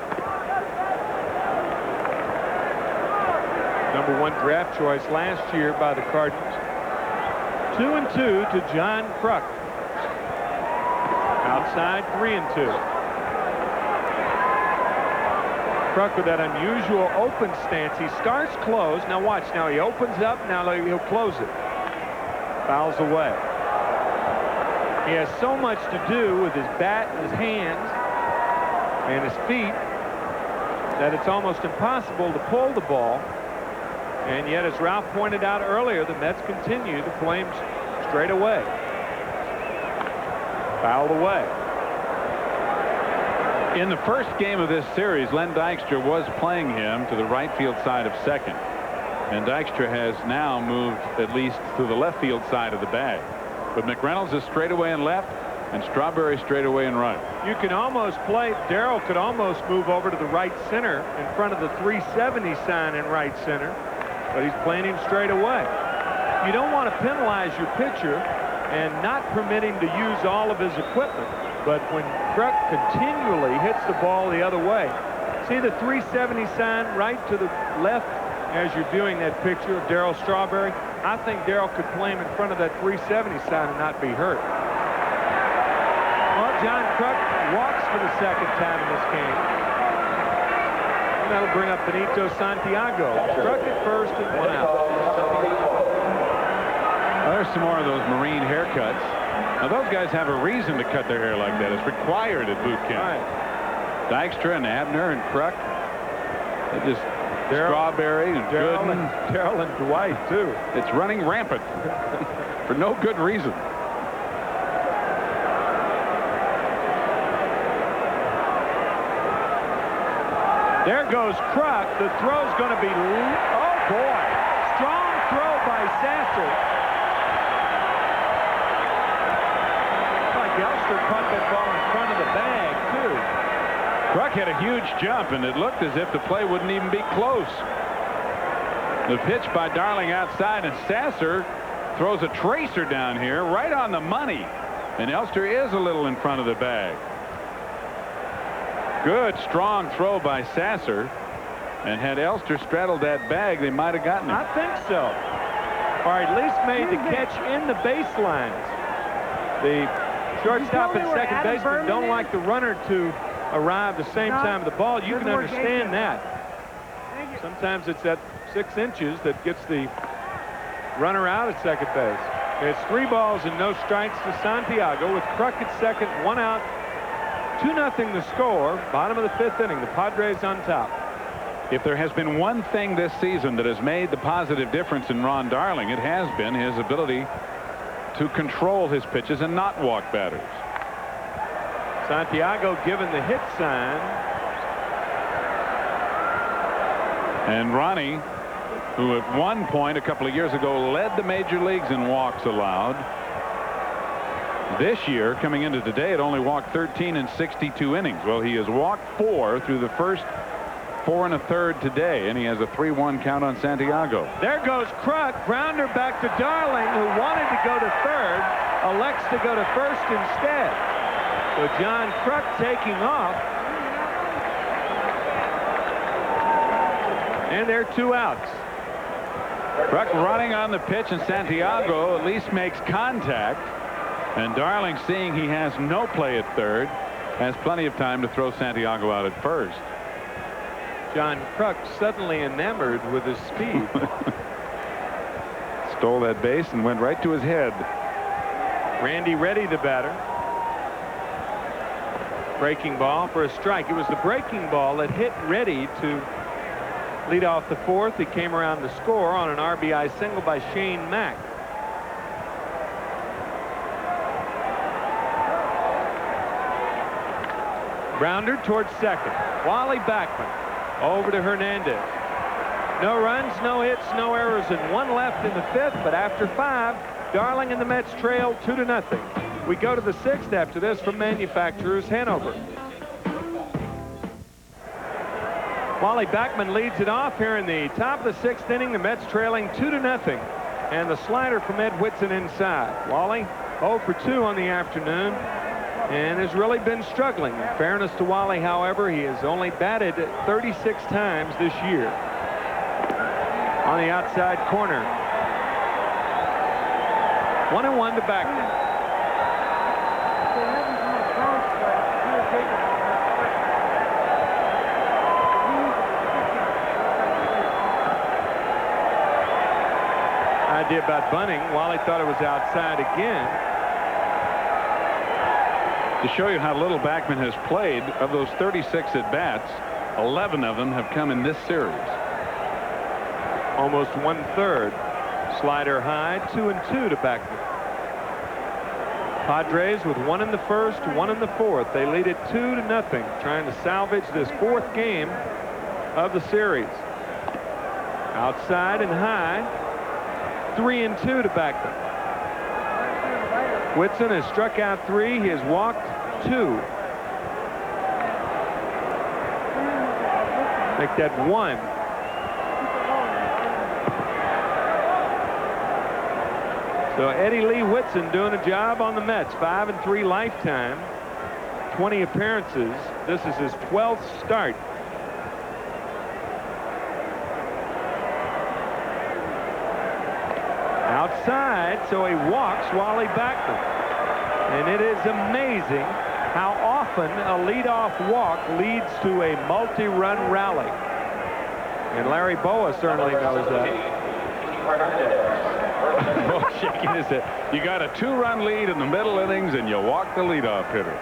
Number 1 draft choice last year by the Cardinals. 2-2 to John Kruk. Outside, 3-2. Kruk with that unusual open stance. He starts closed. Now watch. Now he opens up. Now he'll close it. Fouls away. He has so much to do with his bat, his hands, and his feet that it's almost impossible to pull the ball. And yet, as Ralph pointed out earlier, the Mets continue to play him straight away. Fouled away. In the first game of this series, Len Dykstra was playing him to the right field side of second. And Dykstra has now moved at least to the left field side of the bag. But McReynolds is straight away and left, and Strawberry straight away and right. You can almost play, Darrell could almost move over to the right center in front of the 370 sign in right center, but he's playing him straight away. You don't want to penalize your pitcher and not permit him to use all of his equipment. But when Kruk continually hits the ball the other way, see the 370 sign right to the left as you're viewing that picture of Darryl Strawberry? I think Darryl could play him in front of that 370 sign and not be hurt. Well, John Kruk walks for the 2nd time in this game. And that'll bring up Benito Santiago. Kruk at first and 1 out. Well, there's some more of those Marine haircuts. Now, those guys have a reason to cut their hair like that. It's required at boot camp. Right. Dykstra and Abner and Kruk. They just Strawberry and Gooden. Darrell and Dwight, too. It's running rampant for no good reason. There goes Kruk. The throw's going to be, oh boy, strong throw by Sasser. Like Elster caught that ball in front of the bag, too. Kruk had a huge jump, and it looked as if the play wouldn't even be close. The pitch by Darling outside, and Sasser throws a tracer down here right on the money. And Elster is a little in front of the bag. Good, strong throw by Sasser. And had Elster straddled that bag, they might have gotten it. I think so. Or at least made the catch in the baselines. The shortstop and second baseman don't like the runner to arrive the same time of the ball. You can understand that. Sometimes it's at 6 inches that gets the runner out at second base. It's 3 balls and no strikes to Santiago with Kruk at second, 1 out. 2-0 the score. Bottom of the 5th inning. The Padres on top. If there has been one thing this season that has made the positive difference in Ron Darling, it has been his ability to control his pitches and not walk batters. Santiago given the hit sign. And Ronnie, who at one point a couple of years ago led the major leagues in walks allowed, this year coming into today had only walked 13 in 62 innings. Well, he has walked 4 through the first 4 1/3 today, and he has a 3-1 count on Santiago. There goes Kruk. Grounder back to Darling, who wanted to go to third, elects to go to first instead. So John Kruk taking off. And there are 2 outs. Kruk running on the pitch, and Santiago at least makes contact. And Darling, seeing he has no play at third, has plenty of time to throw Santiago out at first. John Kruk suddenly enamored with his speed. Stole that base and went right to his head. Randy Reddy, the batter. Breaking ball for a strike. It was the breaking ball that hit Reddy to lead off the 4th. He came around to score on an RBI single by Shane Mack. Grounder towards second. Wally Backman over to Hernandez. No runs, no hits, no errors, and 1 left in the 5th. But after 5, Darling and the Mets trail 2-0. We go to the 6th after this from Manufacturers Hanover. Wally Backman leads it off here in the top of the 6th inning. The Mets trailing 2-0. And the slider from Ed Whitson inside. Wally 0 for 2 on the afternoon and has really been struggling. In fairness to Wally, however, he has only batted 36 times this year. On the outside corner. 1-1 to Backman. Idea about bunting. Wally thought it was outside again. To show you how little Backman has played, of those 36 at-bats, 11 of them have come in this series. Almost 1/3. Slider high, 2-2 to Backman. Padres with 1 in the 1st, 1 in the 4th. They lead it 2-0, trying to salvage this 4th game of the series. Outside and high, 3-2 to Backman. Whitson has struck out 3. He has walked 2. Make that 1. So Eddie Lee Whitson doing a job on the Mets. 5-3 lifetime. 20 appearances. This is his 12th start. Outside, so he walks Wally Backman. And it is amazing how often a leadoff walk leads to a multi-run rally. And Larry Boa certainly knows that. Boa shaking his head. You got a 2-run lead in the middle innings and you walk the leadoff hitter.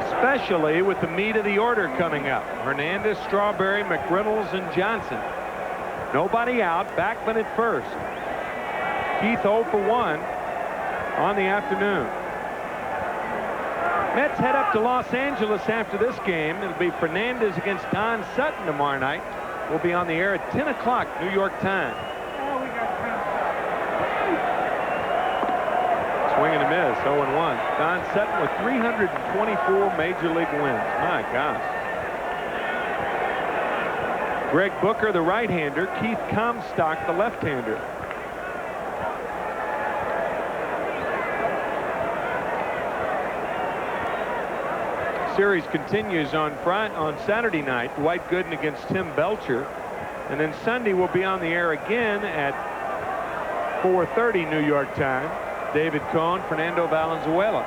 Especially with the meat of the order coming up. Hernandez, Strawberry, McReynolds, and Johnson. Nobody out. Backman at first. Keith 0 for 1 on the afternoon. Mets head up to Los Angeles after this game. It'll be Fernandez against Don Sutton tomorrow night. We'll be on the air at 10 o'clock New York time. Swing and a miss, 0-1. Don Sutton with 324 major league wins. My gosh. Greg Booker, the right-hander. Keith Comstock, the left-hander. series continues on Saturday night. Dwight Gooden against Tim Belcher. And then Sunday we'll be on the air again at 4:30 New York time. David Cohn, Fernando Valenzuela.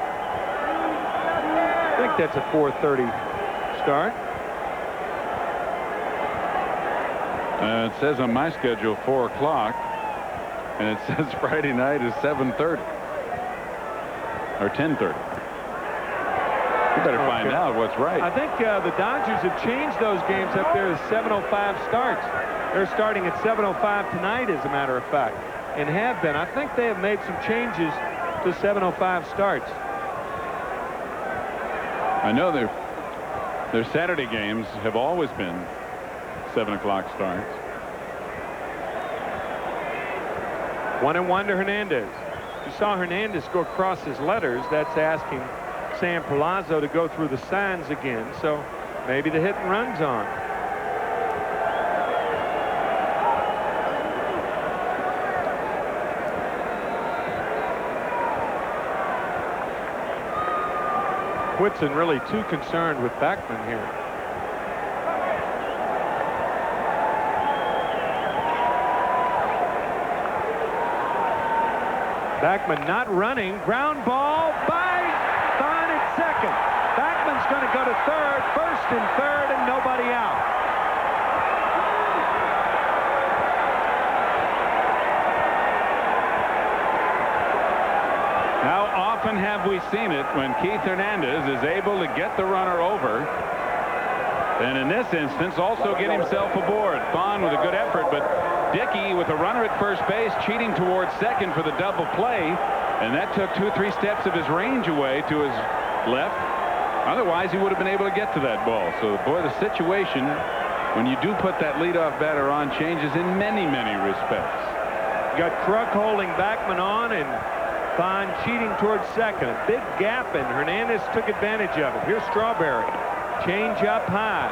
I think that's a 4:30 start. It says on my schedule 4 o'clock, and it says Friday night is 7:30 or 10:30. You better find out what's right. I think the Dodgers have changed those games up there to 7:05 starts. They're starting at 7:05 tonight, as a matter of fact, and have been. I think they have made some changes to 7:05 starts. I know their Saturday games have always been 7 o'clock starts. 1-1 to Hernandez. You saw Hernandez go across his letters. That's asking Sam Palazzo to go through the signs again. So maybe the hit and run's on. Whitson really too concerned with Backman here. Backman not running. Ground ball by Vaughn at second. Backman's going to go to third. First and third, and nobody out. How often have we seen it when Keith Hernandez is able to get the runner over, and in this instance also get himself aboard? Vaughn with a good effort, but Dickey with a runner at first base cheating towards second for the double play, and that took 2 or 3 steps of his range away to his left. Otherwise he would have been able to get to that ball. So boy, the situation when you do put that leadoff batter on changes in many respects. Got Kruk holding Backman on and Vaughn cheating towards second. A big gap, and Hernandez took advantage of it. Here's Strawberry. Change up high.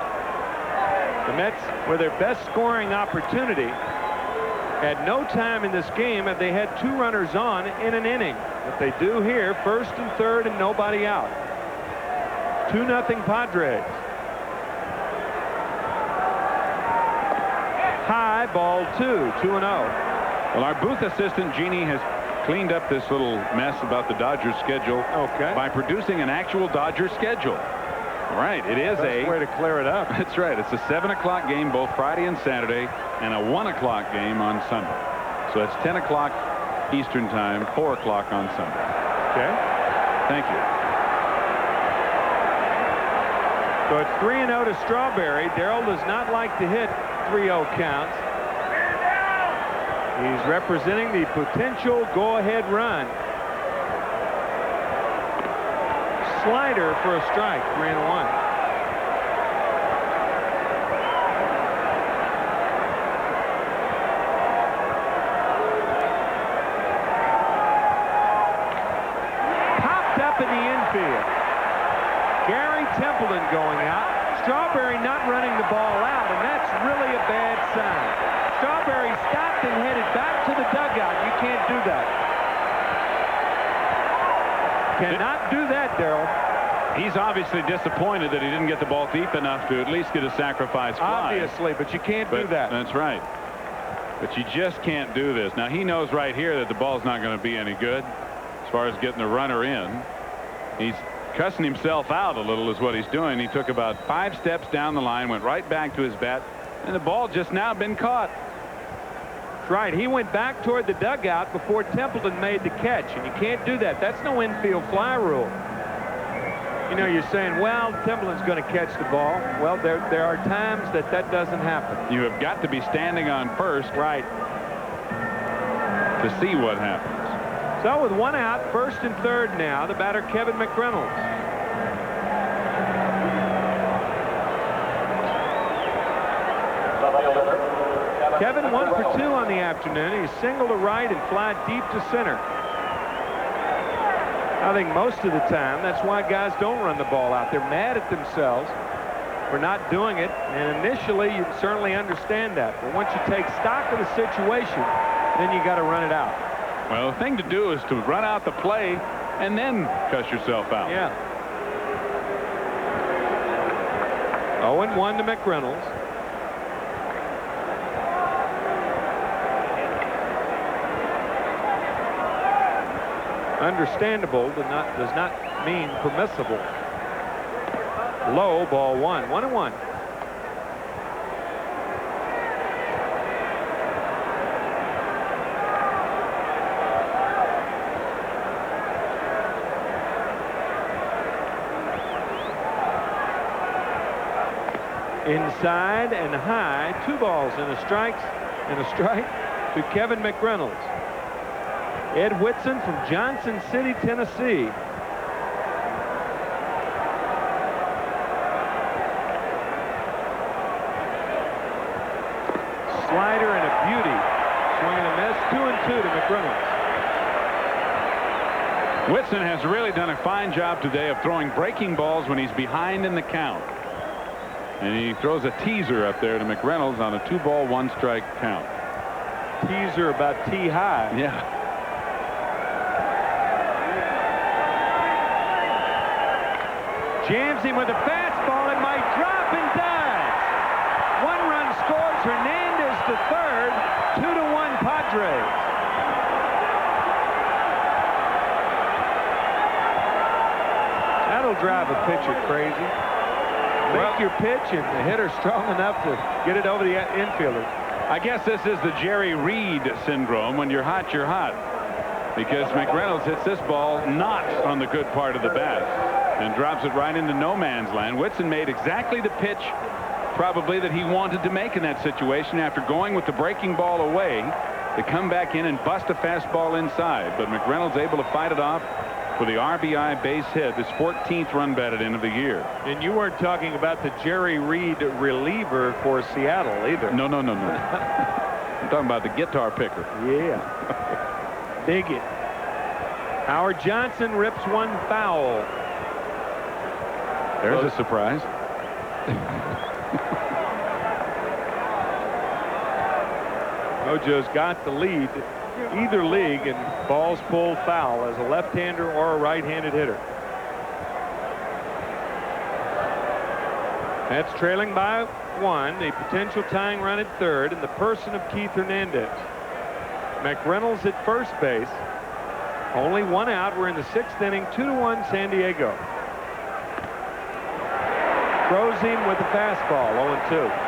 The Mets, with their best scoring opportunity, at no time in this game have they had 2 runners on in an inning. But they do here, first and third, and nobody out. 2-0 Padres. High, ball 2, 2-0. Well, our booth assistant Jeannie has cleaned up this little mess about the Dodgers schedule by producing an actual Dodgers schedule. Right, it is Best way to clear it up. That's right. It's a 7 o'clock game both Friday and Saturday, and a 1 o'clock game on Sunday. So it's 10 o'clock Eastern time, 4 o'clock on Sunday. Okay. Thank you. So it's 3-0 to Strawberry. Darrell does not like to hit 3-0 counts. He's representing the potential go-ahead run. Slider for a strike, 3-1. Popped up in the infield. Gary Templeton going out. Strawberry not running the ball out, and that's really a bad sign. Strawberry stopped and headed back to the dugout. You can't do that. Cannot do that, Darrell. He's obviously disappointed that he didn't get the ball deep enough to at least get a sacrifice fly. Obviously, but you can't do that. That's right. But you just can't do this. Now, he knows right here that the ball's not going to be any good as far as getting the runner in. He's cussing himself out a little is what he's doing. He took about 5 steps down the line, went right back to his bat, and the ball just now been caught. Right. He went back toward the dugout before Templeton made the catch, and you can't do that. That's no infield fly rule. You know, you're saying, well, Templeton's going to catch the ball. Well, there are times that doesn't happen. You have got to be standing on first. Right. To see what happens. So with 1 out, first and third now, the batter Kevin McReynolds. Kevin 1 for 2 on the afternoon. He's single to right and fly deep to center. I think most of the time that's why guys don't run the ball out. They're mad at themselves for not doing it, and initially you'd certainly understand that. But once you take stock of the situation, then you got to run it out. Well, the thing to do is to run out the play and then cuss yourself out. Yeah. 0-1 to McReynolds. Understandable does not mean permissible. Low, ball 1. 1-1. Inside and high, 2 balls and a strike to Kevin McReynolds. Ed Whitson from Johnson City, Tennessee. Slider and a beauty. Swing and a miss. 2-2 to McReynolds. Whitson has really done a fine job today of throwing breaking balls when he's behind in the count. And he throws a teaser up there to McReynolds on a 2-ball, 1-strike count. Teaser about T-high. Yeah. Jams him with a fastball and might drop and dives. 1 run scores. Hernandez to third. 2-1 Padres. That'll drive a pitcher crazy. Make your pitch and the hitter strong enough to get it over the infielder. I guess this is the Jerry Reed syndrome. When you're hot, because McReynolds hits this ball not on the good part of the bat and drops it right into no man's land. Whitson made exactly the pitch probably that he wanted to make in that situation after going with the breaking ball away to come back in and bust a fastball inside. But McReynolds able to fight it off for the RBI base hit, his 14th run batted in of the year. And you weren't talking about the Jerry Reed reliever for Seattle either. No. I'm talking about the guitar picker. Yeah. Dig it. Howard Johnson rips 1 foul. There's a surprise. Mojo's got the lead either league in balls pulled foul as a left-hander or a right-handed hitter. That's trailing by 1, a potential tying run at third in the person of Keith Hernandez. McReynolds at first base. Only 1 out. We're in the 6th inning. 2-1 San Diego. Throws him with a fastball. 0-2.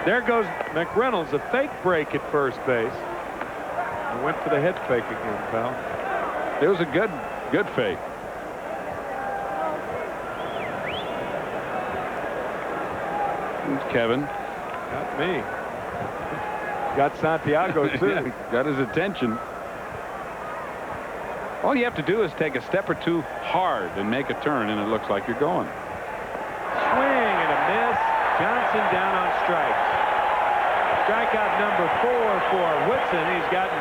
There goes McReynolds, a fake break at first base. He went for the head fake again, pal. It was a good fake. It's Kevin. Got me. Got Santiago, too. Yeah, got his attention. All you have to do is take a step or two hard and make a turn, and it looks like you're going. Swing and a miss. Johnson down on strikes. Strikeout number 4 for Whitson. He's gotten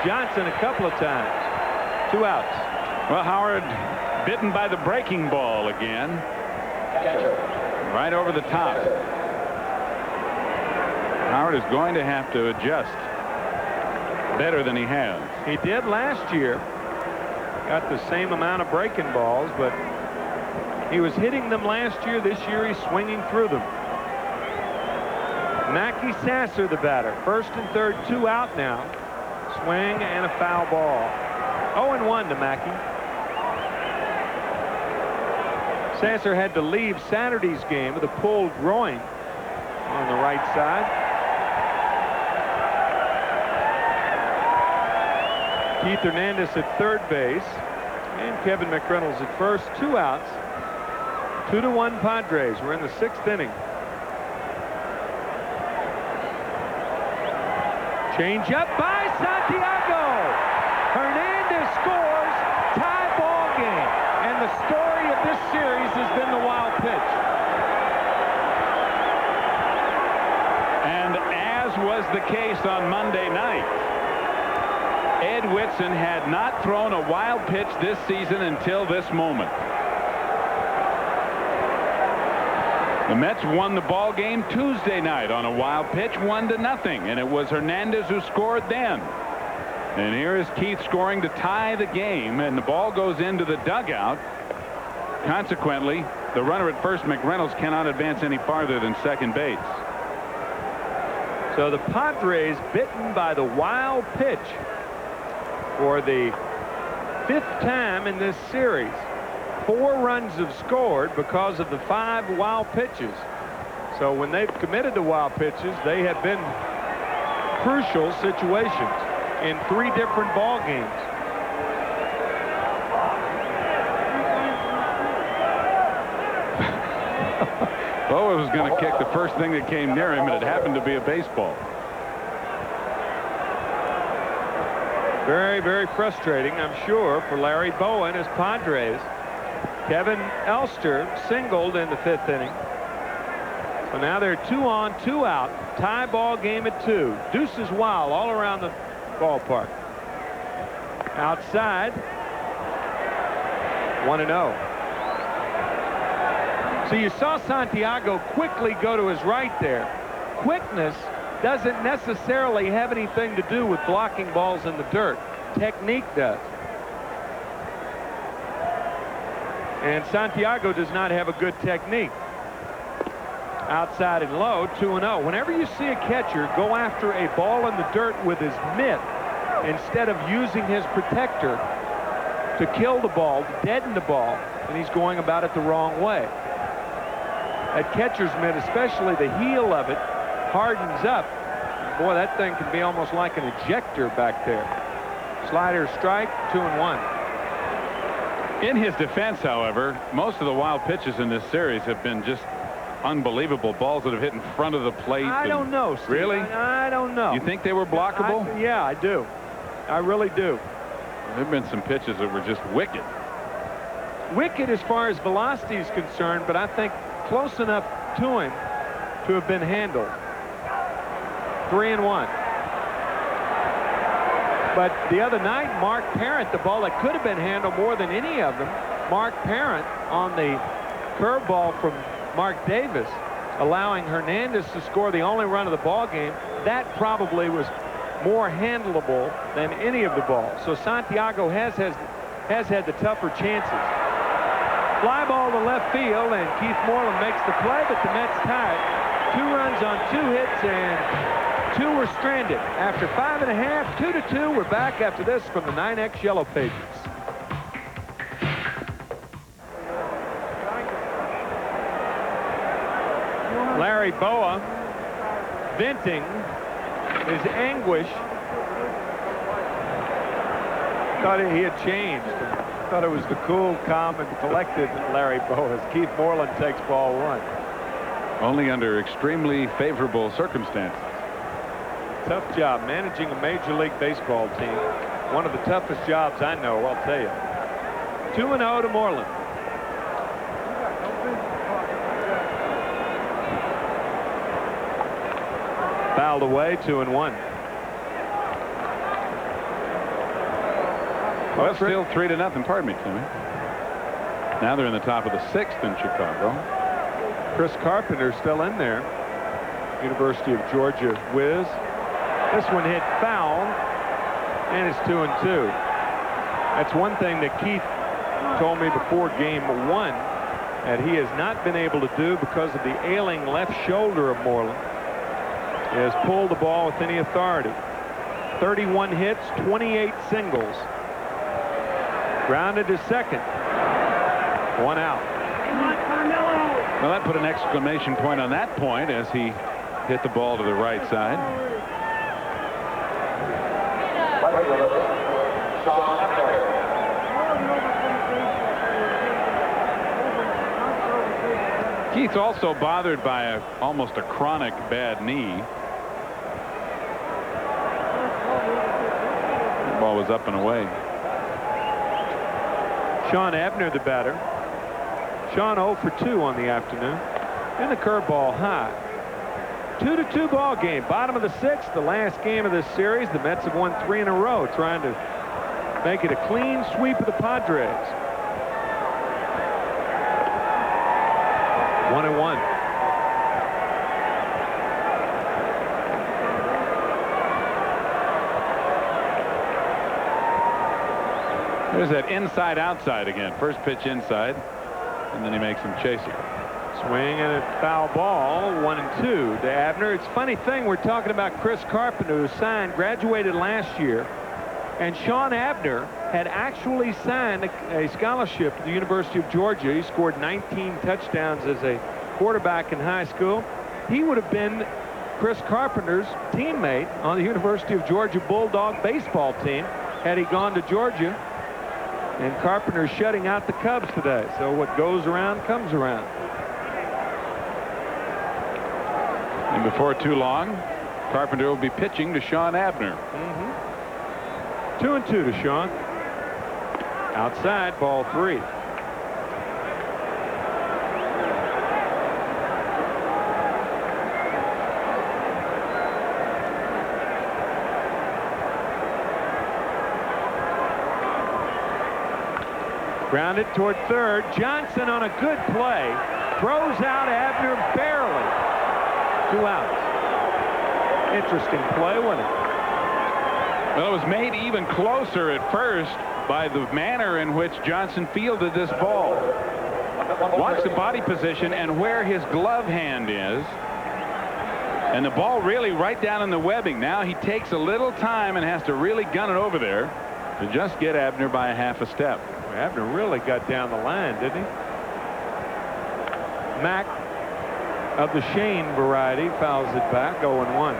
Johnson a couple of times. 2 outs. Well, Howard bitten by the breaking ball again. Right over the top. Howard is going to have to adjust better than he has. He did last year. Got the same amount of breaking balls, but he was hitting them last year. This year he's swinging through them. Mackey Sasser, the batter. First and third, 2 out now. Swing and a foul ball. 0-1 to Mackey. Sasser had to leave Saturday's game with a pulled groin on the right side. Keith Hernandez at third base and Kevin McReynolds at first. 2 outs. 2-1 Padres. We're in the 6th inning. Change up by Santiago. Hernandez scores. Tie ball game. And the story of this series has been the wild pitch. And as was the case on Monday night, Ed Whitson had not thrown a wild pitch this season until this moment. The Mets won the ball game Tuesday night on a wild pitch, 1-0, and it was Hernandez who scored then. And here is Keith scoring to tie the game, and the ball goes into the dugout. Consequently, the runner at first, McReynolds, cannot advance any farther than second base. So the Padres bitten by the wild pitch for the 5th time in this series. 4 runs have scored because of the 5 wild pitches. So when they've committed to wild pitches, they have been crucial situations in 3 different ball games. Boa was going to kick the first thing that came near him, and it happened to be a baseball. Very, very frustrating, I'm sure, for Larry Boa and his Padres. Kevin Elster singled in the 5th inning. So now they're 2 on, 2 out. Tie ball game at 2. Deuces wild all around the ballpark. Outside. 1-0. So you saw Santiago quickly go to his right there. Quickness doesn't necessarily have anything to do with blocking balls in the dirt. Technique does. And Santiago does not have a good technique. Outside and low, 2-0. Whenever you see a catcher go after a ball in the dirt with his mitt instead of using his protector to kill the ball, to deaden the ball, and he's going about it the wrong way. That catcher's mitt, especially the heel of it, hardens up. Boy, that thing can be almost like an ejector back there. Slider strike, 2-1. In his defense, however, most of the wild pitches in this series have been just unbelievable balls that have hit in front of the plate. I don't know, Steve. Really? I don't know. You think they were blockable? Yeah, I do. I really do. There have been some pitches that were just wicked. Wicked as far as velocity is concerned, but I think close enough to him to have been handled. 3-1. But the other night, Mark Parent, the ball that could have been handled more than any of them, Mark Parent on the curveball from Mark Davis, allowing Hernandez to score the only run of the ball game, that probably was more handleable than any of the balls. So Santiago has had the tougher chances. Fly ball to left field, and Keith Moreland makes the play, but the Mets tie it. 2 runs on 2 hits, and 2 were stranded. After 5.5, 2-2, we're back after this from the 9X Yellow Pages. Larry Boa venting his anguish. Thought he had changed. Thought it was the cool, calm, and collected Larry Boa. Keith Moreland takes ball 1. Only under extremely favorable circumstances. Tough job managing a Major League Baseball team. One of the toughest jobs I know, I'll tell you. 2-0 to Moreland. Fouled away, 2-1. Well, still 3-0. Pardon me, Timmy. Now they're in the top of the 6th in Chicago. Chris Carpenter still in there. University of Georgia whiz. This one hit foul, and it's 2-2. That's one thing that Keith told me before game 1 that he has not been able to do because of the ailing left shoulder of Moreland. He has pulled the ball with any authority. 31 hits, 28 singles. Grounded to second. 1 out. Well, that put an exclamation point on that point as he hit the ball to the right side. Keith's also bothered by almost a chronic bad knee. The ball was up and away. Sean Abner, the batter. Sean 0 for 2 on the afternoon. And the curveball high. 2-2 ball game. Bottom of the 6th, the last game of this series. The Mets have won 3 in a row, trying to make it a clean sweep of the Padres. 1-1. There's that inside-outside again. First pitch inside, and then he makes him chase it. Swing and a foul ball, 1-2 to Abner. It's a funny thing, we're talking about Chris Carpenter, who graduated last year, and Sean Abner had actually signed a scholarship at the University of Georgia. He scored 19 touchdowns as a quarterback in high school. He would have been Chris Carpenter's teammate on the University of Georgia Bulldog baseball team had he gone to Georgia. And Carpenter's shutting out the Cubs today. So what goes around comes around. And before too long, Carpenter will be pitching to Sean Abner. 2-2 to Sean. Outside, ball 3. Grounded toward third. Johnson on a good play. Throws out Abner barely. 2 outs. Interesting play, wasn't it? Well, it was made even closer at first by the manner in which Johnson fielded this ball. Watch the body position and where his glove hand is. And the ball really right down in the webbing. Now he takes a little time and has to really gun it over there to just get Abner by a half a step. Abner really got down the line, didn't he? Mack of the Shane variety fouls it back, 0-1.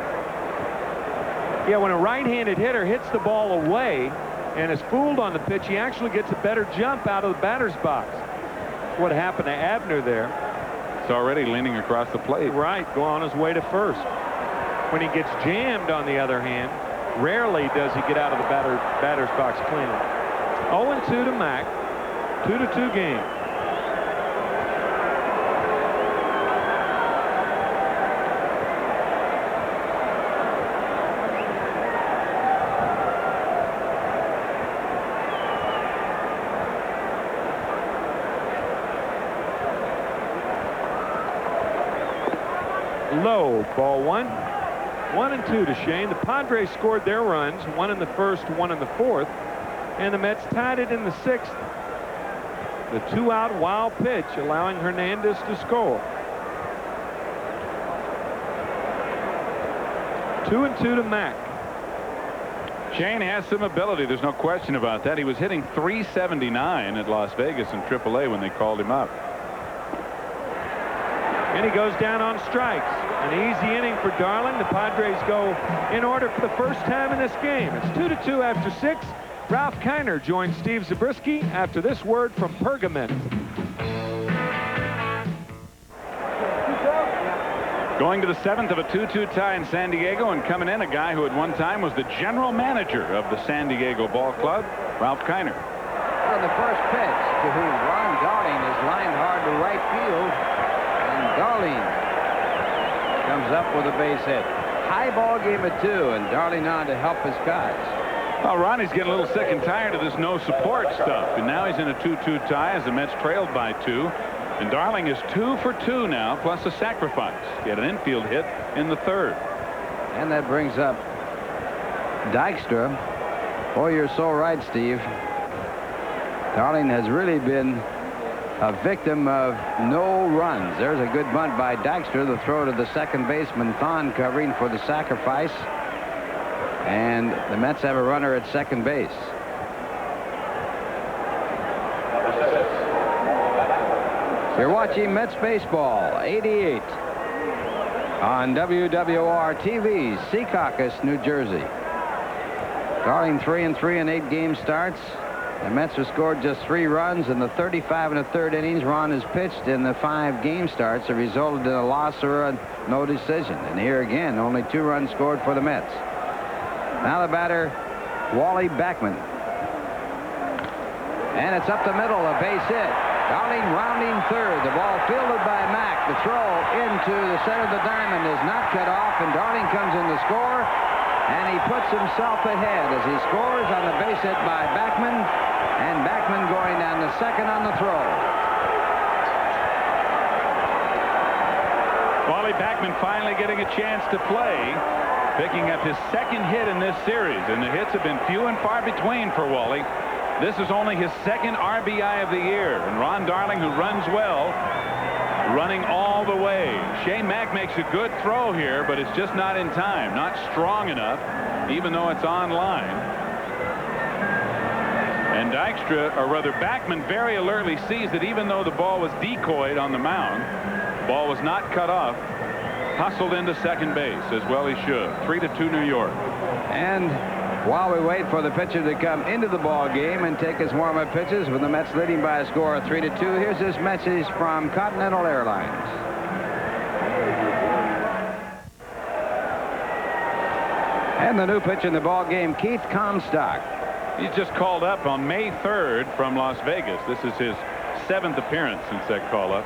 Yeah, when a right-handed hitter hits the ball away and is fooled on the pitch, he actually gets a better jump out of the batter's box. That's what happened to Abner there. It's already leaning across the plate. Right, go on his way to first. When he gets jammed, on the other hand, rarely does he get out of the batter's box cleanly. 0-2 to Mack. 2-2 game. Low, ball 1. 1-2 to Shane. The Padres scored their runs, 1 in the first, 1 in the fourth. And the Mets tied it in the 6th. The 2-out wild pitch allowing Hernandez to score. 2-2 to Mack. Shane has some ability. There's no question about that. He was hitting .379 at Las Vegas in AAA when they called him up. And he goes down on strikes. An easy inning for Darling. The Padres go in order for the first time in this game. It's 2-2 after 6. Ralph Kiner joins Steve Zabriskie after this word from Pergamon. Going to the 7th of a 2-2 tie in San Diego, and coming in a guy who at one time was the general manager of the San Diego Ball Club, Ralph Kiner. On the first pitch to whom Ron Darling is lined hard to right field, and Darling comes up with a base hit. High ball game at 2, and Darling on to help his guys. Well, Ronnie's getting a little sick and tired of this no support stuff, and now he's in a 2-2 tie as the Mets trailed by 2. And Darling is 2 for 2 now, plus a sacrifice. He had an infield hit in the 3rd. And that brings up Dykstra. Boy, you're so right, Steve. Darling has really been a victim of no runs. There's a good bunt by Dykstra. The throw to the second baseman, Thon, covering for the sacrifice. And the Mets have a runner at second base. You're watching Mets baseball 88 on WWR-TV, Secaucus, New Jersey. Darling 3-3 in 8 game starts. The Mets have scored just 3 runs in the 35 1/3 innings Ron has pitched in the 5 game starts. It resulted in a loss or a no decision. And here again, only 2 runs scored for the Mets. Now the batter, Wally Backman. And it's up the middle, a base hit. Darling rounding third. The ball fielded by Mack. The throw into the center of the diamond is not cut off, and Darling comes in to score, and he puts himself ahead as he scores on the base hit by Backman, and Backman going down to second on the throw. Wally Backman finally getting a chance to play, picking up his second hit in this series, and the hits have been few and far between for Wally. This is only his second RBI of the year, and Ron Darling, who runs well, running all the way. Shane Mack makes a good throw here, but it's just not in time, not strong enough, even though it's on line. And Dykstra, or rather Backman, very alertly sees that even though the ball was decoyed on the mound, ball was not cut off, hustled into second base, as well he should. 3-2 New York. And while we wait for the pitcher to come into the ball game and take his warm-up pitches with the Mets leading by a score of 3-2, here's this message from Continental Airlines. And the new pitcher in the ball game, Keith Comstock. He's just called up on May 3rd from Las Vegas. This is his 7th appearance since that call-up.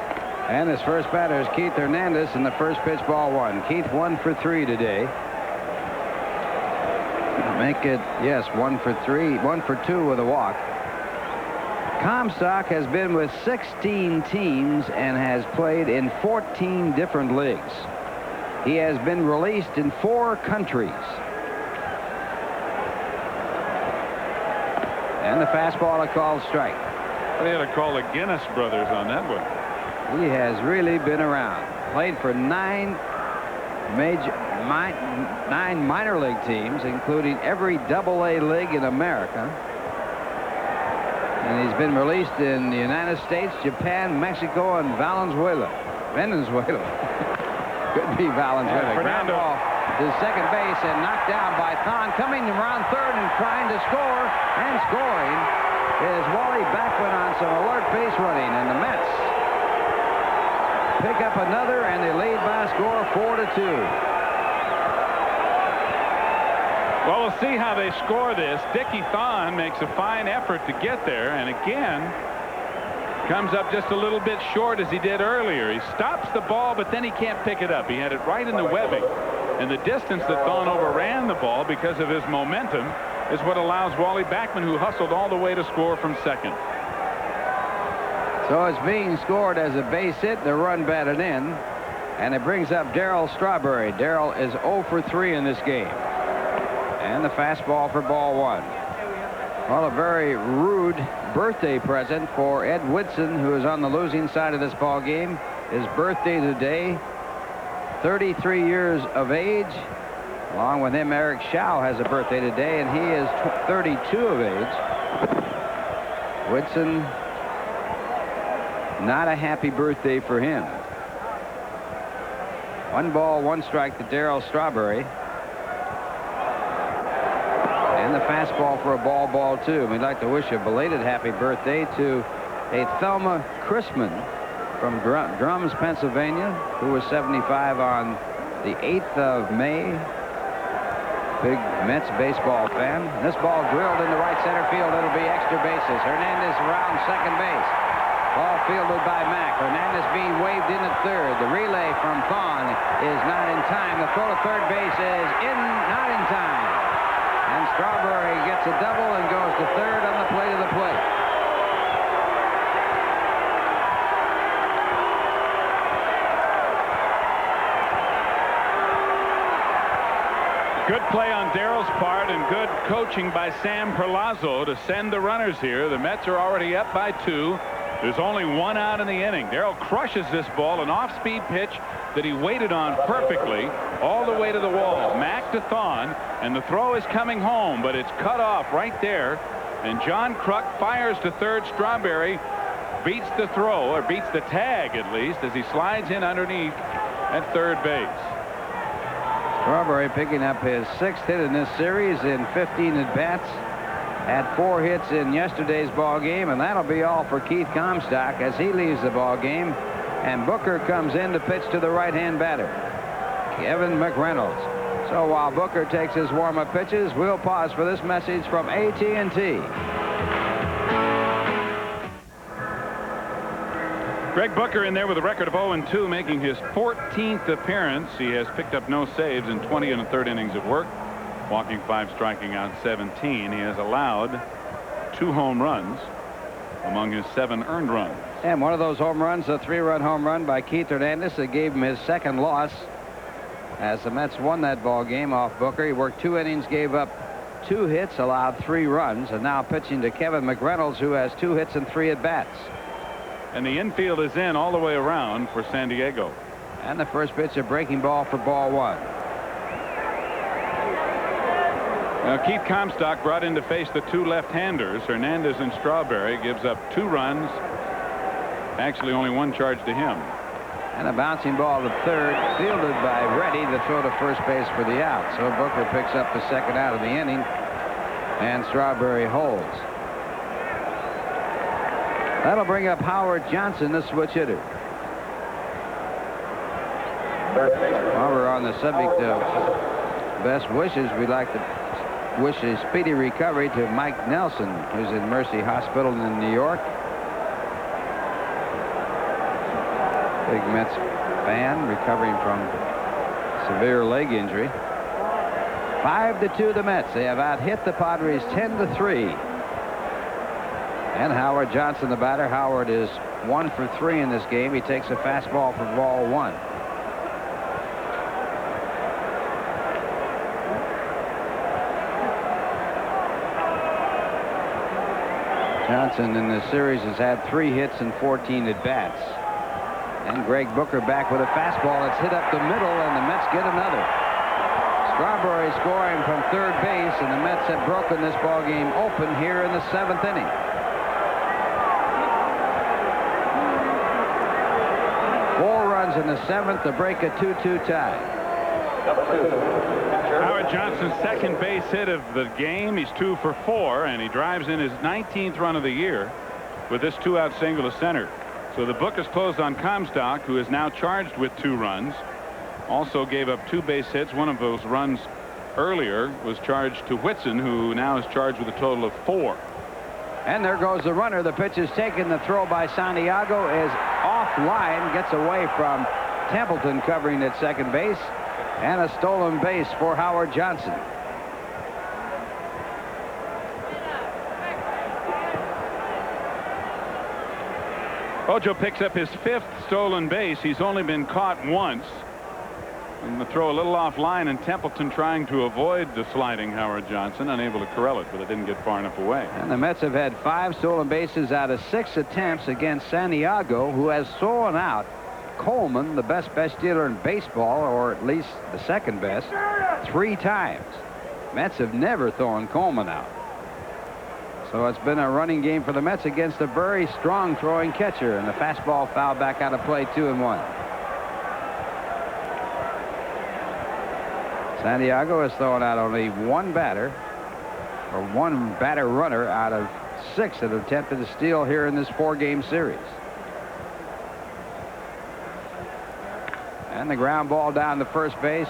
And his first batter is Keith Hernandez in the first pitch, ball one. Keith 1 for 3 today. Make it, yes, 1 for 3, 1 for 2 with a walk. Comstock has been with 16 teams and has played in 14 different leagues. He has been released in 4 countries. And the fastball, a called strike. They had to call the Guinness brothers on that one. He has really been around. Played for 9 minor league teams, including every AA league in America. And he's been released in the United States, Japan, Mexico, and Venezuela. Could be Valenzuela. Ground ball to second base and knocked down by Thon. Coming around third and trying to score, and scoring is Wally Backman on some alert base running, and the Mets pick up another, and they lead by a score of 4-2. Well, we'll see how they score this. Dickie Thon makes a fine effort to get there, and again comes up just a little bit short as he did earlier. He stops the ball, but then he can't pick it up. He had it right in the webbing, and the distance that Thon overran the ball because of his momentum is what allows Wally Backman, who hustled all the way to score from second. So it's being scored as a base hit, the run batted in, and it brings up Darryl Strawberry. Darryl is 0 for 3 in this game. And the fastball for ball one. Well, a very rude birthday present for Ed Whitson, who is on the losing side of this ball game. His birthday today, 33 years of age. Along with him, Eric Schau has a birthday today, and he is 32 of age. Whitson, not a happy birthday for him. 1 ball, 1 strike to Darryl Strawberry. And the fastball for a ball 2. We'd like to wish a belated happy birthday to a Thelma Chrisman from Drums, Pennsylvania, who was 75 on the 8th of May. Big Mets baseball fan. This ball drilled into right center field. It'll be extra bases. Hernandez around second base. Ball fielded by Mack. Hernandez being waved in at third. The relay from Thon is not in time. The throw to third base is not in time. And Strawberry gets a double and goes to third on the plate of the plate. Good play on Darryl's part and good coaching by Sam Perlazzo to send the runners here. The Mets are already up by 2. There's only 1 out in the inning. Darryl crushes this ball, an off-speed pitch that he waited on perfectly all the way to the wall. Mack to Thon, and the throw is coming home, but it's cut off right there. And John Kruk fires to third. Strawberry beats the throw, or beats the tag at least, as he slides in underneath at third base. Strawberry picking up his 6th hit in this series in 15 at-bats. Had 4 hits in yesterday's ball game, and that'll be all for Keith Comstock as he leaves the ball game. And Booker comes in to pitch to the right-hand batter, Kevin McReynolds. So while Booker takes his warm-up pitches, we'll pause for this message from AT&T. Greg Booker in there with a record of 0-2, making his 14th appearance. He has picked up no saves in 20 1/3 innings of work, walking 5, striking out 17. He has allowed 2 home runs among his 7 earned runs. And one of those home runs, a 3-run home run by Keith Hernandez, that gave him his 2nd loss as the Mets won that ball game off Booker. He worked 2 innings, gave up 2 hits, allowed 3 runs, and now pitching to Kevin McReynolds, who has 2 hits and 3 at-bats. And the infield is in all the way around for San Diego. And the first pitch, a breaking ball for ball 1. Now Keith Comstock brought in to face the 2 left-handers, Hernandez and Strawberry. Gives up 2 runs. Actually only 1 charge to him. And a bouncing ball to third, fielded by Reddy to throw to first base for the out. So Booker picks up the 2nd out of the inning, and Strawberry holds. That'll bring up Howard Johnson, the switch hitter. While we're on the subject of best wishes, we'd like to wish a speedy recovery to Mike Nelson, who's in Mercy Hospital in New York. Big Mets fan, recovering from severe leg injury. 5-2 the Mets. They have out-hit the Padres 10-3. And Howard Johnson, the batter. Howard is 1 for 3 in this game. He takes a fastball for ball 1. Johnson in this series has had 3 hits and 14 at-bats. And Greg Booker back with a fastball that's hit up the middle, and the Mets get another. Strawberry scoring from third base, and the Mets have broken this ball game open here in the 7th inning. In the 7th to break a 2-2 tie. Howard Johnson's 2nd base hit of the game. He's 2 for 4, and he drives in his 19th run of the year with this 2-out single to center. So the book is closed on Comstock, who is now charged with 2 runs. Also gave up 2 base hits. One of those runs earlier was charged to Whitson, who now is charged with a total of 4. And there goes the runner. The pitch is taken. The throw by Santiago is offline, gets away from Templeton covering at second base, and a stolen base for Howard Johnson. Ojo picks up his 5th stolen base. He's only been caught once. And the throw a little offline, and Templeton trying to avoid the sliding Howard Johnson, unable to corral it, but it didn't get far enough away. And the Mets have had 5 stolen bases out of 6 attempts against Santiago, who has thrown out Coleman, the best dealer in baseball, or at least the 2nd best, 3 times. Mets have never thrown Coleman out. So it's been a running game for the Mets against a very strong throwing catcher, and the fastball fouled back out of play, 2-1. Santiago has thrown out only 1 batter, or 1 batter runner out of 6 that attempted to steal here in this 4-game series. And the ground ball down to first base.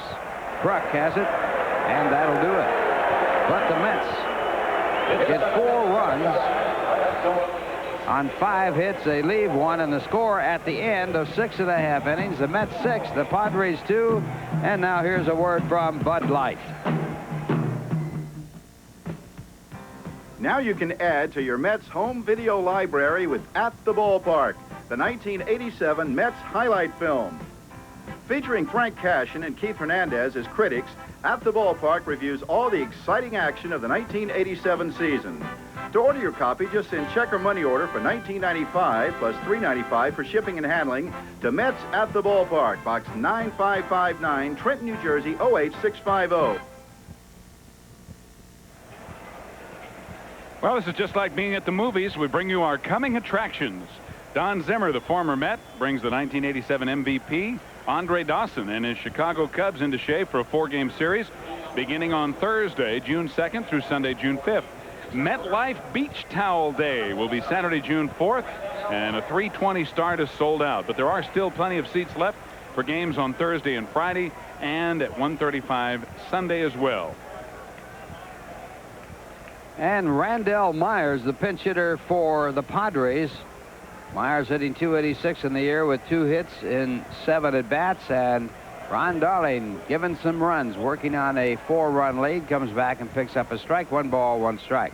Bruck has it, and that'll do it. But the Mets get 4 runs on 5 hits. They leave 1, and the score at the end of 6.5 innings. The Mets 6, the Padres 2, and now here's a word from Bud Light. Now you can add to your Mets home video library with At the Ballpark, the 1987 Mets highlight film. Featuring Frank Cashin and Keith Hernandez as critics, At the Ballpark reviews all the exciting action of the 1987 season. To order your copy, just send check or money order for $19.95 plus $3.95 for shipping and handling to Mets At the Ballpark, Box 9559, Trenton, New Jersey, 08650. Well, this is just like being at the movies. We bring you our coming attractions. Don Zimmer, the former Met, brings the 1987 MVP, Andre Dawson, and his Chicago Cubs into shape for a 4-game series beginning on Thursday, June 2nd through Sunday, June 5th. MetLife Beach Towel Day will be Saturday, June 4th, and a 3:20 start is sold out. But there are still plenty of seats left for games on Thursday and Friday, and at 1:35 Sunday as well. And Randall Myers, the pinch hitter for the Padres, Myers hitting .286 in the year with 2 hits in 7 at-bats, and Ron Darling given some runs, working on a 4-run lead, comes back and picks up a strike. 1 ball, 1 strike.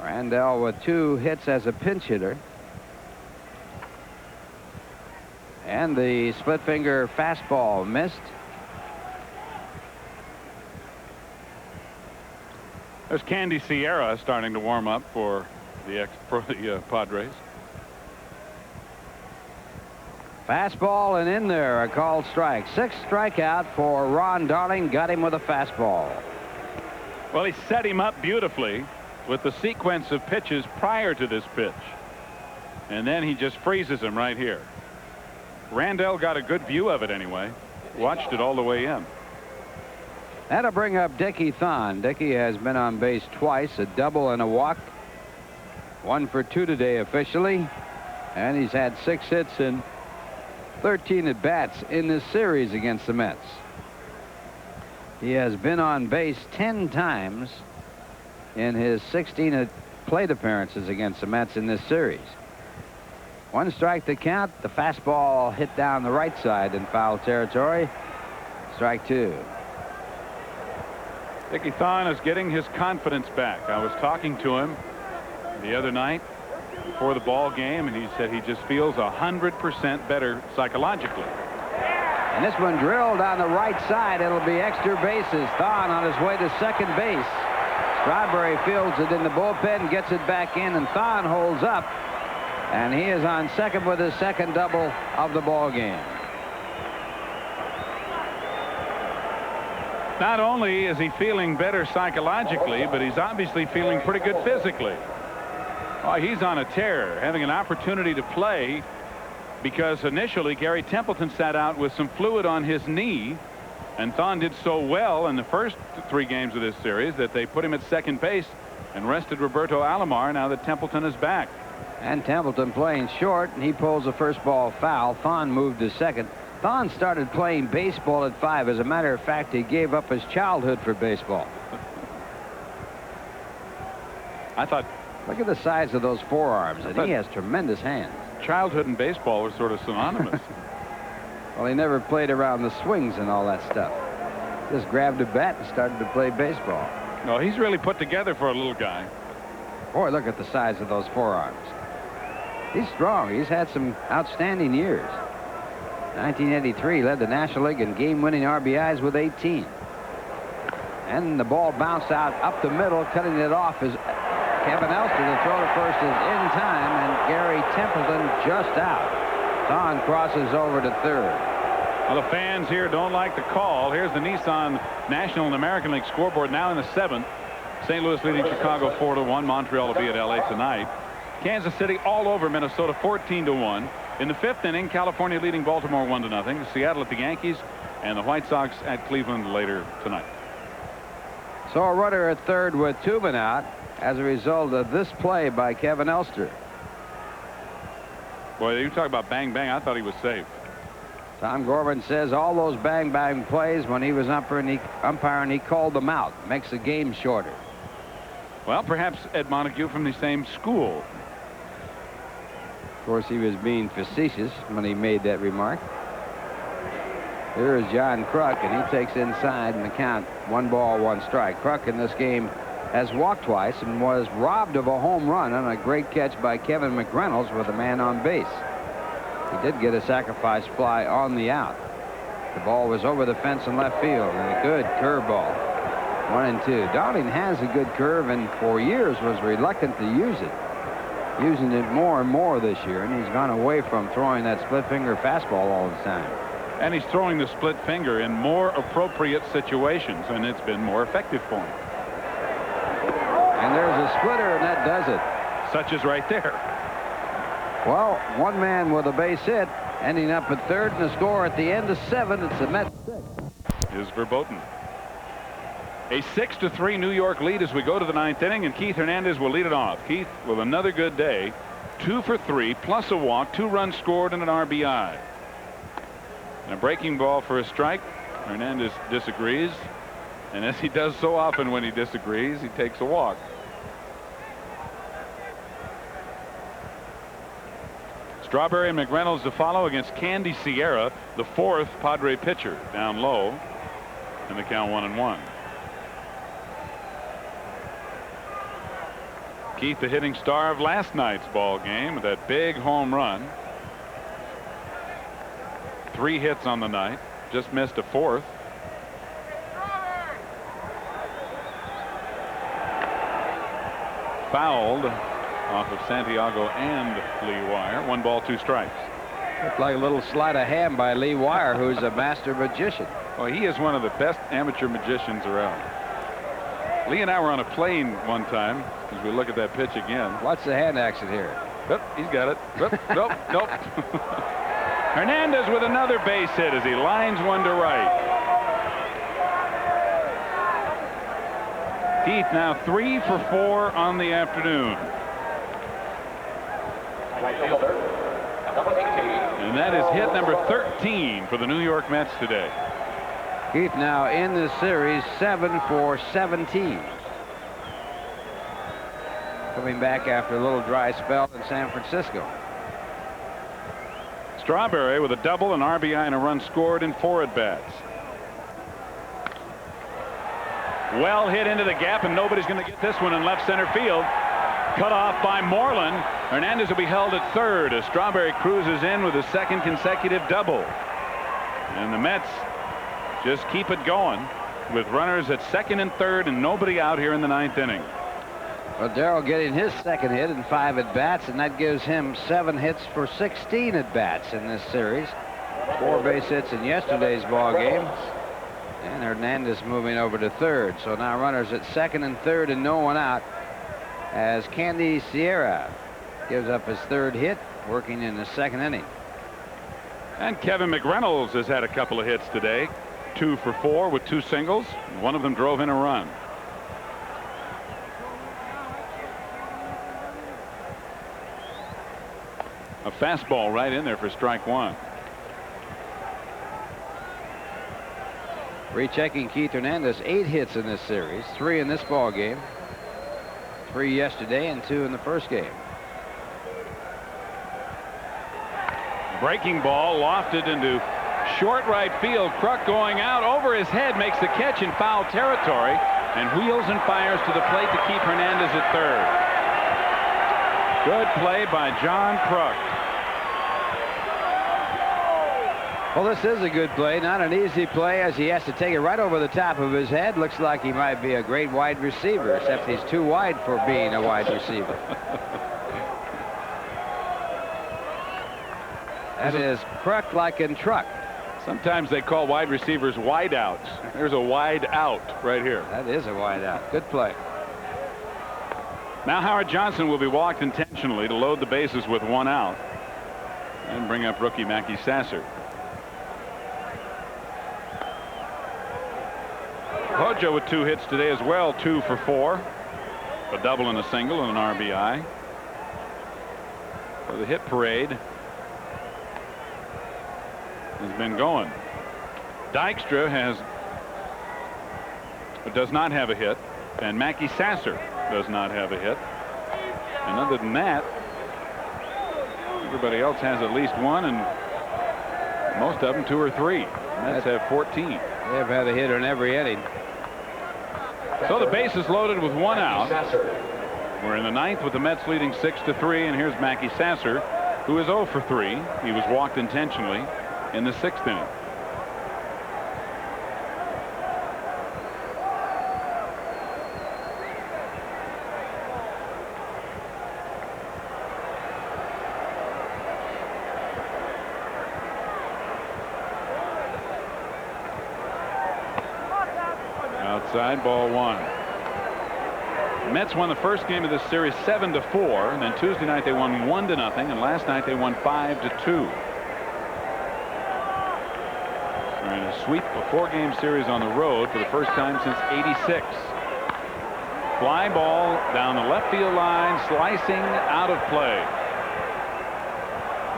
Randall with 2 hits as a pinch hitter. And the split finger fastball missed. There's Candy Sierra starting to warm up for the Padres. Fastball and in there, a called strike. 6th strikeout for Ron Darling. Got him with a fastball. Well, he set him up beautifully with the sequence of pitches prior to this pitch. And then he just freezes him right here. Randall got a good view of it anyway. Watched it all the way in. That'll bring up Dickie Thon. Dickie has been on base twice, a double and a walk. 1 for 2 today officially. And he's had 6 hits and 13 at-bats in this series against the Mets. He has been on base 10 times in his 16 plate appearances against the Mets in this series. 1 strike to count. The fastball hit down the right side in foul territory. Strike 2. Dickie Thon is getting his confidence back. I was talking to him the other night before the ball game, and he said he just feels 100% better psychologically. And this one drilled on the right side. It'll be extra bases. Thon on his way to second base. Strawberry fields it in the bullpen, gets it back in, and Thon holds up. And he is on second with his second double of the ball game. Not only is he feeling better psychologically, but he's obviously feeling pretty good physically. Oh, he's on a tear, having an opportunity to play, because initially Gary Templeton sat out with some fluid on his knee, and Thon did so well in the first 3 games of this series that they put him at second base and rested Roberto Alomar now that Templeton is back. And Templeton playing short, and he pulls the first ball foul. Thon moved to second. Thon started playing baseball at 5. As a matter of fact, he gave up his childhood for baseball. I thought, look at the size of those forearms, and he has tremendous hands. Childhood and baseball were sort of synonymous. Well, he never played around the swings and all that stuff. Just grabbed a bat and started to play baseball. No, he's really put together for a little guy. Boy, look at the size of those forearms. He's strong. He's had some outstanding years. 1983 led the National League in game-winning RBIs with 18. And the ball bounced out up the middle, cutting it off is Kevin Elster. The throw to first is in time, and Gary Templeton just out. Thon crosses over to third. Well, the fans here don't like the call. Here's the Nissan National and American League scoreboard now in the 7th. St. Louis leading Chicago 4-1. Montreal will be at LA tonight. Kansas City all over Minnesota 14-1. In the 5th inning, California leading Baltimore 1-0. Seattle at the Yankees, and the White Sox at Cleveland later tonight. So a runner at third with 2 men out as a result of this play by Kevin Elster. Boy, you talk about bang bang. I thought he was safe. Tom Gorman says all those bang bang plays when he was umpiring, he called them out. Makes the game shorter. Well, perhaps Ed Montague from the same school. Of course, he was being facetious when he made that remark. Here is John Kruk, and he takes inside in the count. 1 ball, 1 strike. Kruk in this game has walked twice and was robbed of a home run on a great catch by Kevin McReynolds with a man on base. He did get a sacrifice fly on the out. The ball was over the fence in left field, and a good curveball. 1-2. Darling has a good curve, and for years was reluctant to use it. Using it more and more this year, and he's gone away from throwing that split finger fastball all the time. And he's throwing the split finger in more appropriate situations, and it's been more effective for him. And there's a splitter, and that does it. Such as right there. Well, 1 man with a base hit, ending up at third, and the score at the end of 7. It's the Mets 6. Is Verboten. A 6-3 New York lead as we go to the 9th inning, and Keith Hernandez will lead it off. Keith with another good day. 2 for 3 plus a walk, 2 runs scored and an RBI. And a breaking ball for a strike. Hernandez disagrees, and as he does so often when he disagrees, he takes a walk. Strawberry and McReynolds to follow against Candy Sierra, the 4th Padre pitcher, down low, and the count 1-1. Keith, the hitting star of last night's ball game with that big home run. 3 hits on the night, just missed a 4th. Fouled off of Santiago and Lee Wire. 1 ball, 2 strikes. Looked like a little sleight of hand by Lee Wire, who's a master magician. Well, he is one of the best amateur magicians around. Lee and I were on a plane one time as we look at that pitch again. What's the hand action here? Nope, he's got it. Nope. Hernandez with another base hit as he lines one to right. Keith now 3 for 4 on the afternoon. And that is hit number 13 for the New York Mets today. Keith now in this series 7 for 17. Coming back after a little dry spell in San Francisco. Strawberry with a double, an RBI, and a run scored in 4 at-bats. Well hit into the gap, and nobody's going to get this one in left center field. Cut off by Moreland. Hernandez will be held at third as Strawberry cruises in with his 2nd consecutive double. And the Mets just keep it going with runners at 2nd and 3rd and nobody out here in the 9th inning. Well, Darrell getting his 2nd hit in 5 at-bats, and that gives him 7 hits for 16 at-bats in this series. 4 base hits in yesterday's ball game. And Hernandez moving over to 3rd. So now runners at 2nd and 3rd and no one out as Candy Sierra gives up his 3rd hit, working in the 2nd inning. And Kevin McReynolds has had a couple of hits today. 2 for 4 with 2 singles. One of them drove in a run. A fastball right in there for strike 1. Rechecking Keith Hernandez, 8 hits in this series, 3 in this ball game, 3 yesterday and 2 in the first game. Breaking ball lofted into short right field. Kruk going out over his head, makes the catch in foul territory and wheels and fires to the plate to keep Hernandez at 3rd. Good play by John Kruk. Well, this is a good play, not an easy play as he has to take it right over the top of his head. Looks like he might be a great wide receiver, except he's too wide for being a wide receiver. That is Kruk like in truck. Sometimes they call wide receivers wide outs. There's a wide out right here. That is a wide out. Good play. Now Howard Johnson will be walked intentionally to load the bases with 1 out and bring up rookie Mackey Sasser. Hojo with 2 hits today as well, 2 for 4. A double and a single and an RBI. So the hit parade has been going. Dykstra does not have a hit, and Mackey Sasser does not have a hit. And other than that, everybody else has at least 1, and most of them 2 or 3. Mets have 14. They've had a hit in every inning. So the base is loaded with 1 out. We're in the 9th with the Mets leading 6-3, and here's Mackey Sasser, who is 0 for 3. He was walked intentionally in the 6th inning. Outside, ball 1. The Mets won the first game of this series 7-4, and then Tuesday night they won 1-0, and last night they won 5-2. They're in a sweep, a 4-game series on the road for the first time since '86. Fly ball down the left field line, slicing out of play.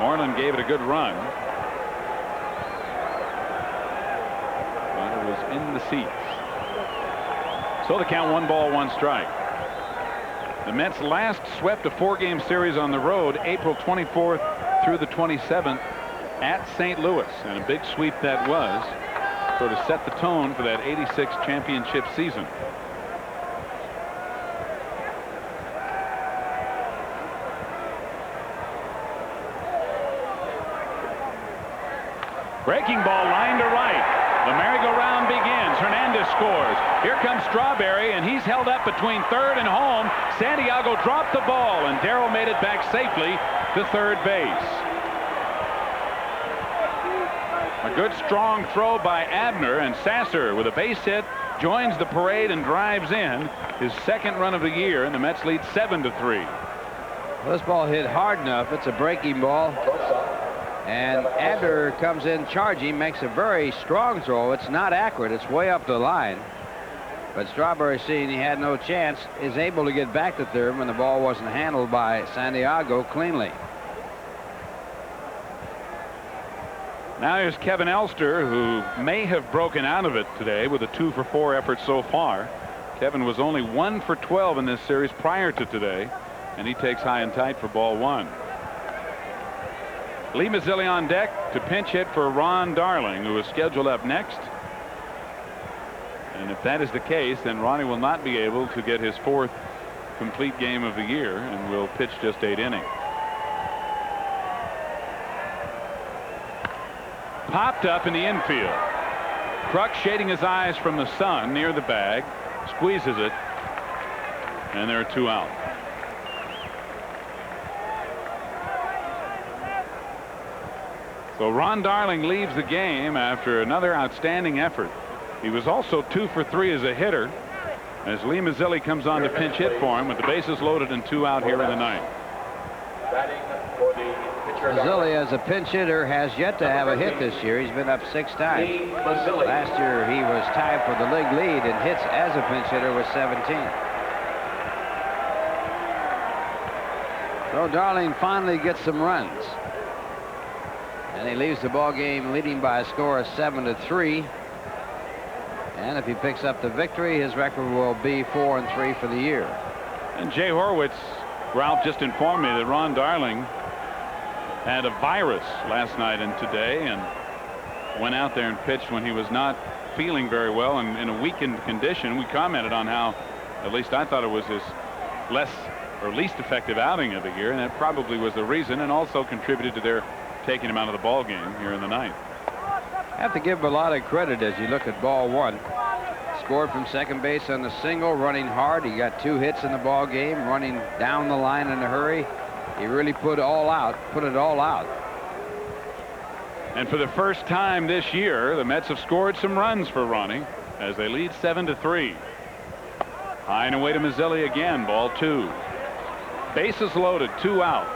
Moreland gave it a good run, but it was in the seats. So the count 1 ball, 1 strike. The Mets last swept a 4-game series on the road April 24th through the 27th at St. Louis, and a big sweep that was, sort of set the tone for that '86 championship season. Breaking ball line to right. The merry-go-round begins. Hernandez scores. Here comes Strawberry, and he's held up between third and home. Santiago dropped the ball, and Darrell made it back safely to third base. A good strong throw by Abner, and Sasser with a base hit joins the parade and drives in his second run of the year, and the Mets lead 7-3. Well, this ball hit hard enough. It's a breaking ball. And Abner comes in charging, makes a very strong throw. It's not accurate. It's way up the line. But Strawberry, seeing he had no chance, is able to get back to third when the ball wasn't handled by Santiago cleanly. Now here's Kevin Elster, who may have broken out of it today with a 2-for-4 effort so far. Kevin was only 1 for 12 in this series prior to today, and he takes high and tight for ball one. Lee Mazzilli on deck to pinch hit for Ron Darling, who is scheduled up next. And if that is the case, then Ronnie will not be able to get his 4th complete game of the year and will pitch just 8 innings. Popped up in the infield. Kruk shading his eyes from the sun near the bag, squeezes it, and there are 2 out. So Ron Darling leaves the game after another outstanding effort. He was also 2 for 3 as a hitter, as Lee Mazzilli comes on to pinch hit for him with the bases loaded and 2 out here in the ninth. Mazzilli, as a pinch hitter, has yet to have a hit this year. He's been up 6 times. Last year he was tied for the league lead in hits as a pinch hitter with 17. So Darling finally gets some runs. And he leaves the ball game leading by a score of 7-3. And if he picks up the victory, his record will be 4-3 for the year. And Jay Horwitz, Ralph just informed me that Ron Darling had a virus last night and today, and went out there and pitched when he was not feeling very well and in a weakened condition. We commented on how, at least I thought it was his least effective outing of the year, and that probably was the reason, and also contributed to their taking him out of the ball game here in the ninth. Have to give him a lot of credit as you look at ball one. Scored from second base on the single, running hard. He got 2 hits in the ball game, running down the line in a hurry. He really put it all out. And for the first time this year, the Mets have scored some runs for Ronnie as they lead 7-3. High and away to Mazzilli again, ball 2. Bases loaded, 2 out.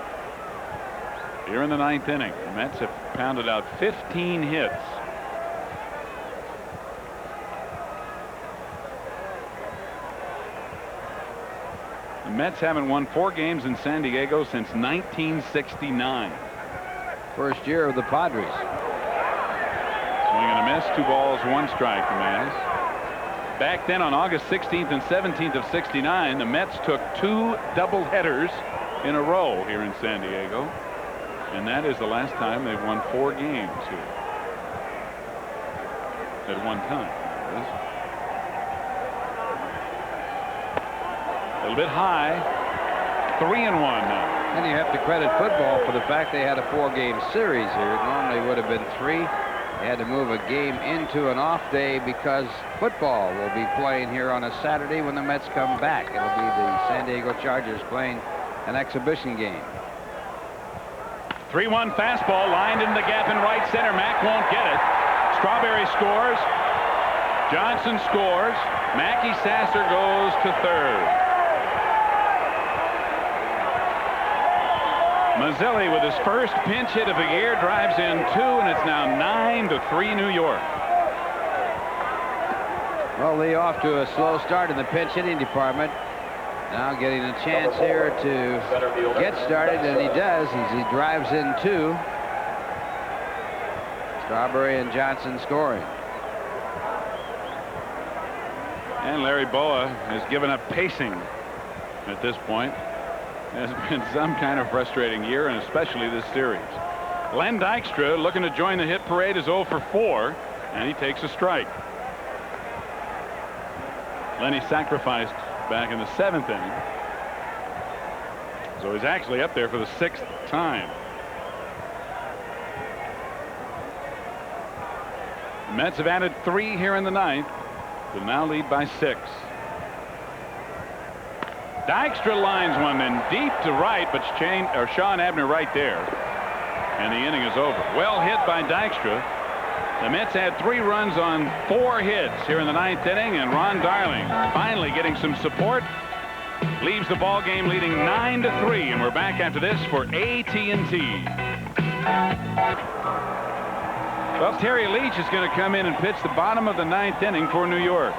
Here in the ninth inning, the Mets have pounded out 15 hits. The Mets haven't won 4 games in San Diego since 1969. First year of the Padres. Swing and a miss, 2 balls, 1 strike to Maz. Back then on August 16th and 17th of '69, the Mets took 2 doubleheaders in a row here in San Diego. And that is the last time they've won 4 games here. At one time. A little bit high. 3-1 now. And you have to credit football for the fact they had a 4-game series here. It normally would have been 3. They had to move a game into an off day because football will be playing here on a Saturday when the Mets come back. It'll be the San Diego Chargers playing an exhibition game. 3-1 fastball lined into the gap in right center. Mack won't get it. Strawberry scores. Johnson scores. Mackey Sasser goes to third. Mazzilli with his first pinch hit of the year drives in 2, and it's now 9-3 New York. Well, Lee off to a slow start in the pinch hitting department. Now getting a chance here to get started, and he does as he drives in 2. Strawberry and Johnson scoring. And Larry Boa has given up pacing at this point. has been some kind of frustrating year, and especially this series. Len Dykstra looking to join the hit parade is 0 for 4, and he takes a strike. Lenny sacrificed back in the 7th inning, so he's actually up there for the 6th time. The Mets have added 3 here in the 9th. Will now lead by 6. Dykstra lines one in deep to right, but Sean Abner right there, and the inning is over. Well hit by Dykstra. The Mets had 3 runs on 4 hits here in the 9th inning, and Ron Darling finally getting some support. Leaves the ball game leading 9-3, and we're back after this for AT&T. Well, Terry Leach is going to come in and pitch the bottom of the 9th inning for New York.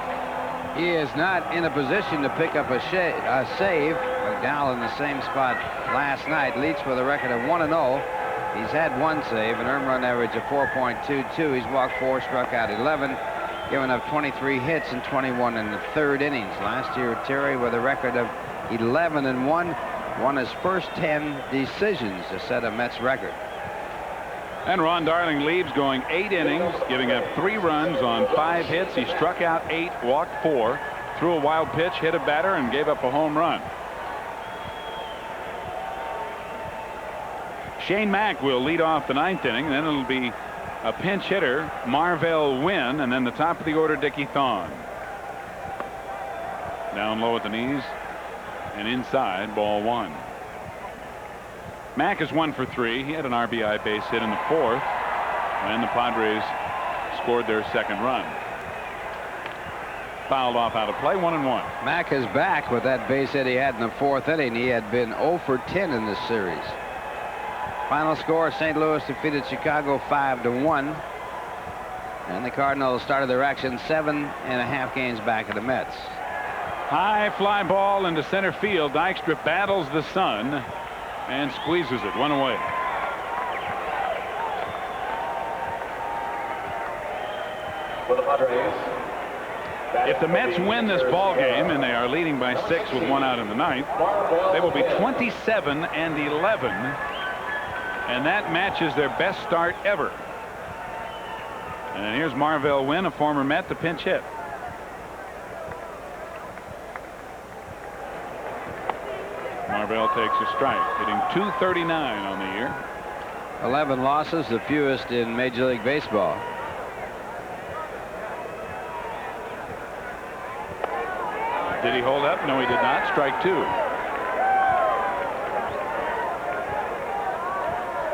He is not in a position to pick up a save. McDowell in the same spot last night. Leach with a record of 1-0. He's had 1 save, an earned run average of 4.22. He's walked 4, struck out 11, given up 23 hits and 21 in the 3rd innings. Last year, Terry with a record of 11-1, won his first 10 decisions to set a Mets record. And Ron Darling leaves going 8 innings, giving up 3 runs on 5 hits. He struck out 8, walked 4, threw a wild pitch, hit a batter, and gave up a home run. Shane Mack will lead off the 9th inning. Then it'll be a pinch hitter, Marvell Wynn, and then the top of the order, Dickie Thon. Down low at the knees and inside, ball 1. Mack is 1 for 3. He had an RBI base hit in the 4th, and the Padres scored their 2nd run. Fouled off out of play, 1-1. Mack is back with that base hit he had in the 4th inning. He had been 0 for 10 in this series. Final score, St. Louis defeated Chicago 5-1. And the Cardinals started their action 7.5 games back of the Mets. High fly ball into center field. Dykstra battles the sun and squeezes it 1 away. For the Padres. If the Mets win this ball game, and they are leading by 6 with 1 out in the 9th, they will be 27-11. And that matches their best start ever. And here's Marvell Wynn, a former Met, the pinch hit. Marvell takes a strike, hitting .239 on the year. 11 losses, the fewest in Major League Baseball. Did he hold up? No, he did not. Strike 2.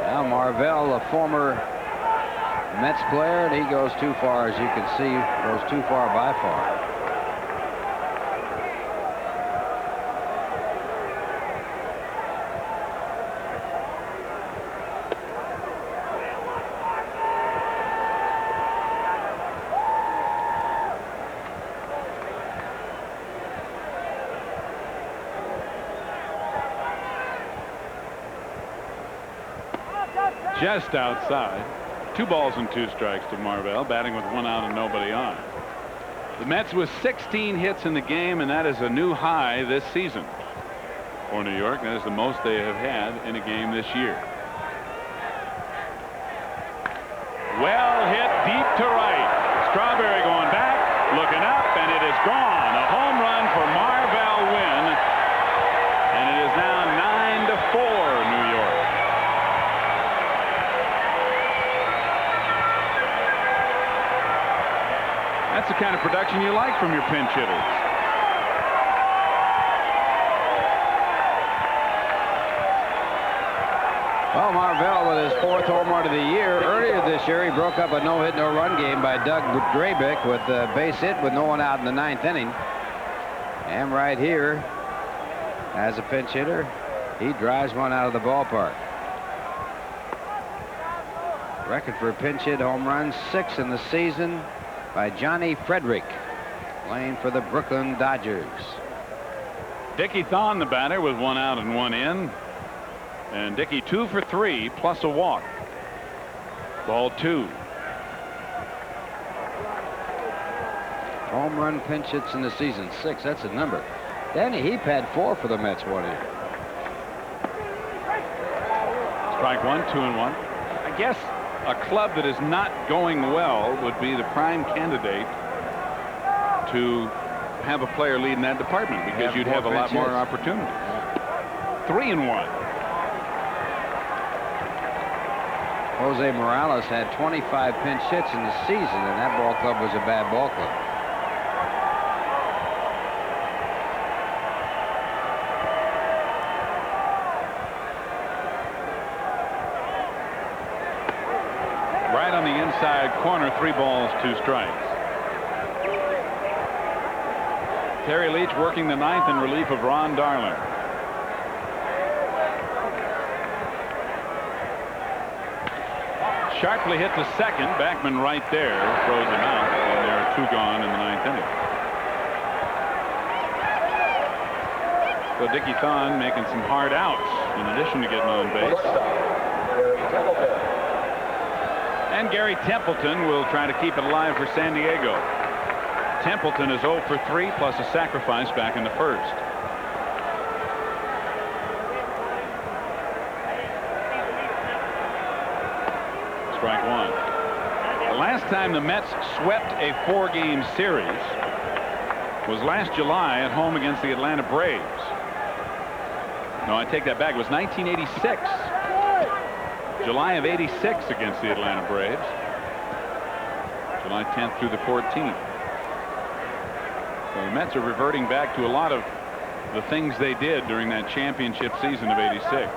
Now Marvell, a former Mets player, and he goes too far, as you can see, goes too far by far. Just outside. 2 balls and 2 strikes to Marvell, batting with 1 out and nobody on. The Mets with 16 hits in the game, and that is a new high this season for New York. That is the most they have had in a game this year. Well hit deep to right. Strawberry going back, looking up, and it is gone. A home run for Marvell Wynn, and it is now 9-4 New York. That's the kind of production you like from your pinch hitters. Well, Marvell with his 4th home run of the year. Earlier this year, he broke up a no-hit, no-run game by Doug Drabick with a base hit with no one out in the 9th inning. And right here, as a pinch hitter, he drives one out of the ballpark. Record for pinch hit home runs, 6 in the season by Johnny Frederick, playing for the Brooklyn Dodgers. Dickie Thon, the batter, with 1 out and 1 in. And Dickie 2 for 3 plus a walk. Ball 2. Home run pinch hits in the season, 6. That's a number. Danny Heap had 4 for the Mets one year. Strike one, 2-1. I guess a club that is not going well would be the prime candidate to have a player lead in that department, because you'd have a lot more opportunity. 3-1. Jose Morales had 25 pinch hits in the season, and that ball club was a bad ball club. Right on the inside corner, 3 balls, 2 strikes. Terry Leach working the 9th in relief of Ron Darling. Sharply hit to second. Backman right there throws him out, and there are 2 gone in the 9th inning. So Dickie Thon making some hard outs in addition to getting on base. And Gary Templeton will try to keep it alive for San Diego. Templeton is 0 for 3 plus a sacrifice back in the first. Strike one. The last time the Mets swept a 4-game series was last July at home against the Atlanta Braves. No, I take that back. It was 1986. July of '86 against the Atlanta Braves. July 10th through the 14th. So the Mets are reverting back to a lot of the things they did during that championship season of '86.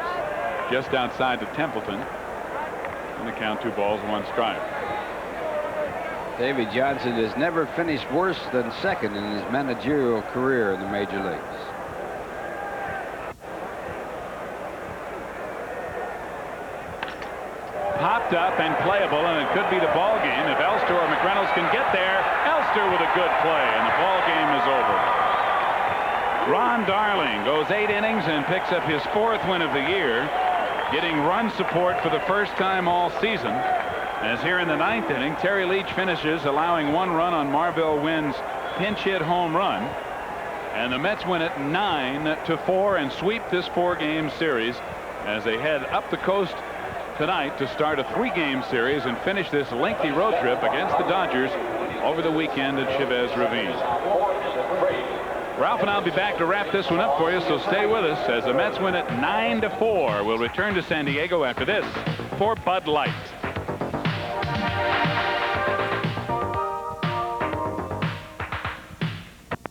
Just outside to Templeton. And the count 2 balls, 1 strike. Davey Johnson has never finished worse than second in his managerial career in the major leagues. Popped up and playable, and it could be the ball game if Elster or McReynolds can get there. Elster with a good play, and the ball game is over. Ron Darling goes 8 innings and picks up his 4th win of the year, getting run support for the first time all season. As here in the 9th inning, Terry Leach finishes, allowing 1 run on Marvell Wynn's pinch hit home run, and the Mets win it 9-4 and sweep this 4-game series as they head up the coast tonight to start a 3-game series and finish this lengthy road trip against the Dodgers over the weekend at Chavez Ravine. Ralph and I'll be back to wrap this one up for you, so stay with us as the Mets win it 9-4. We'll return to San Diego after this for Bud Light.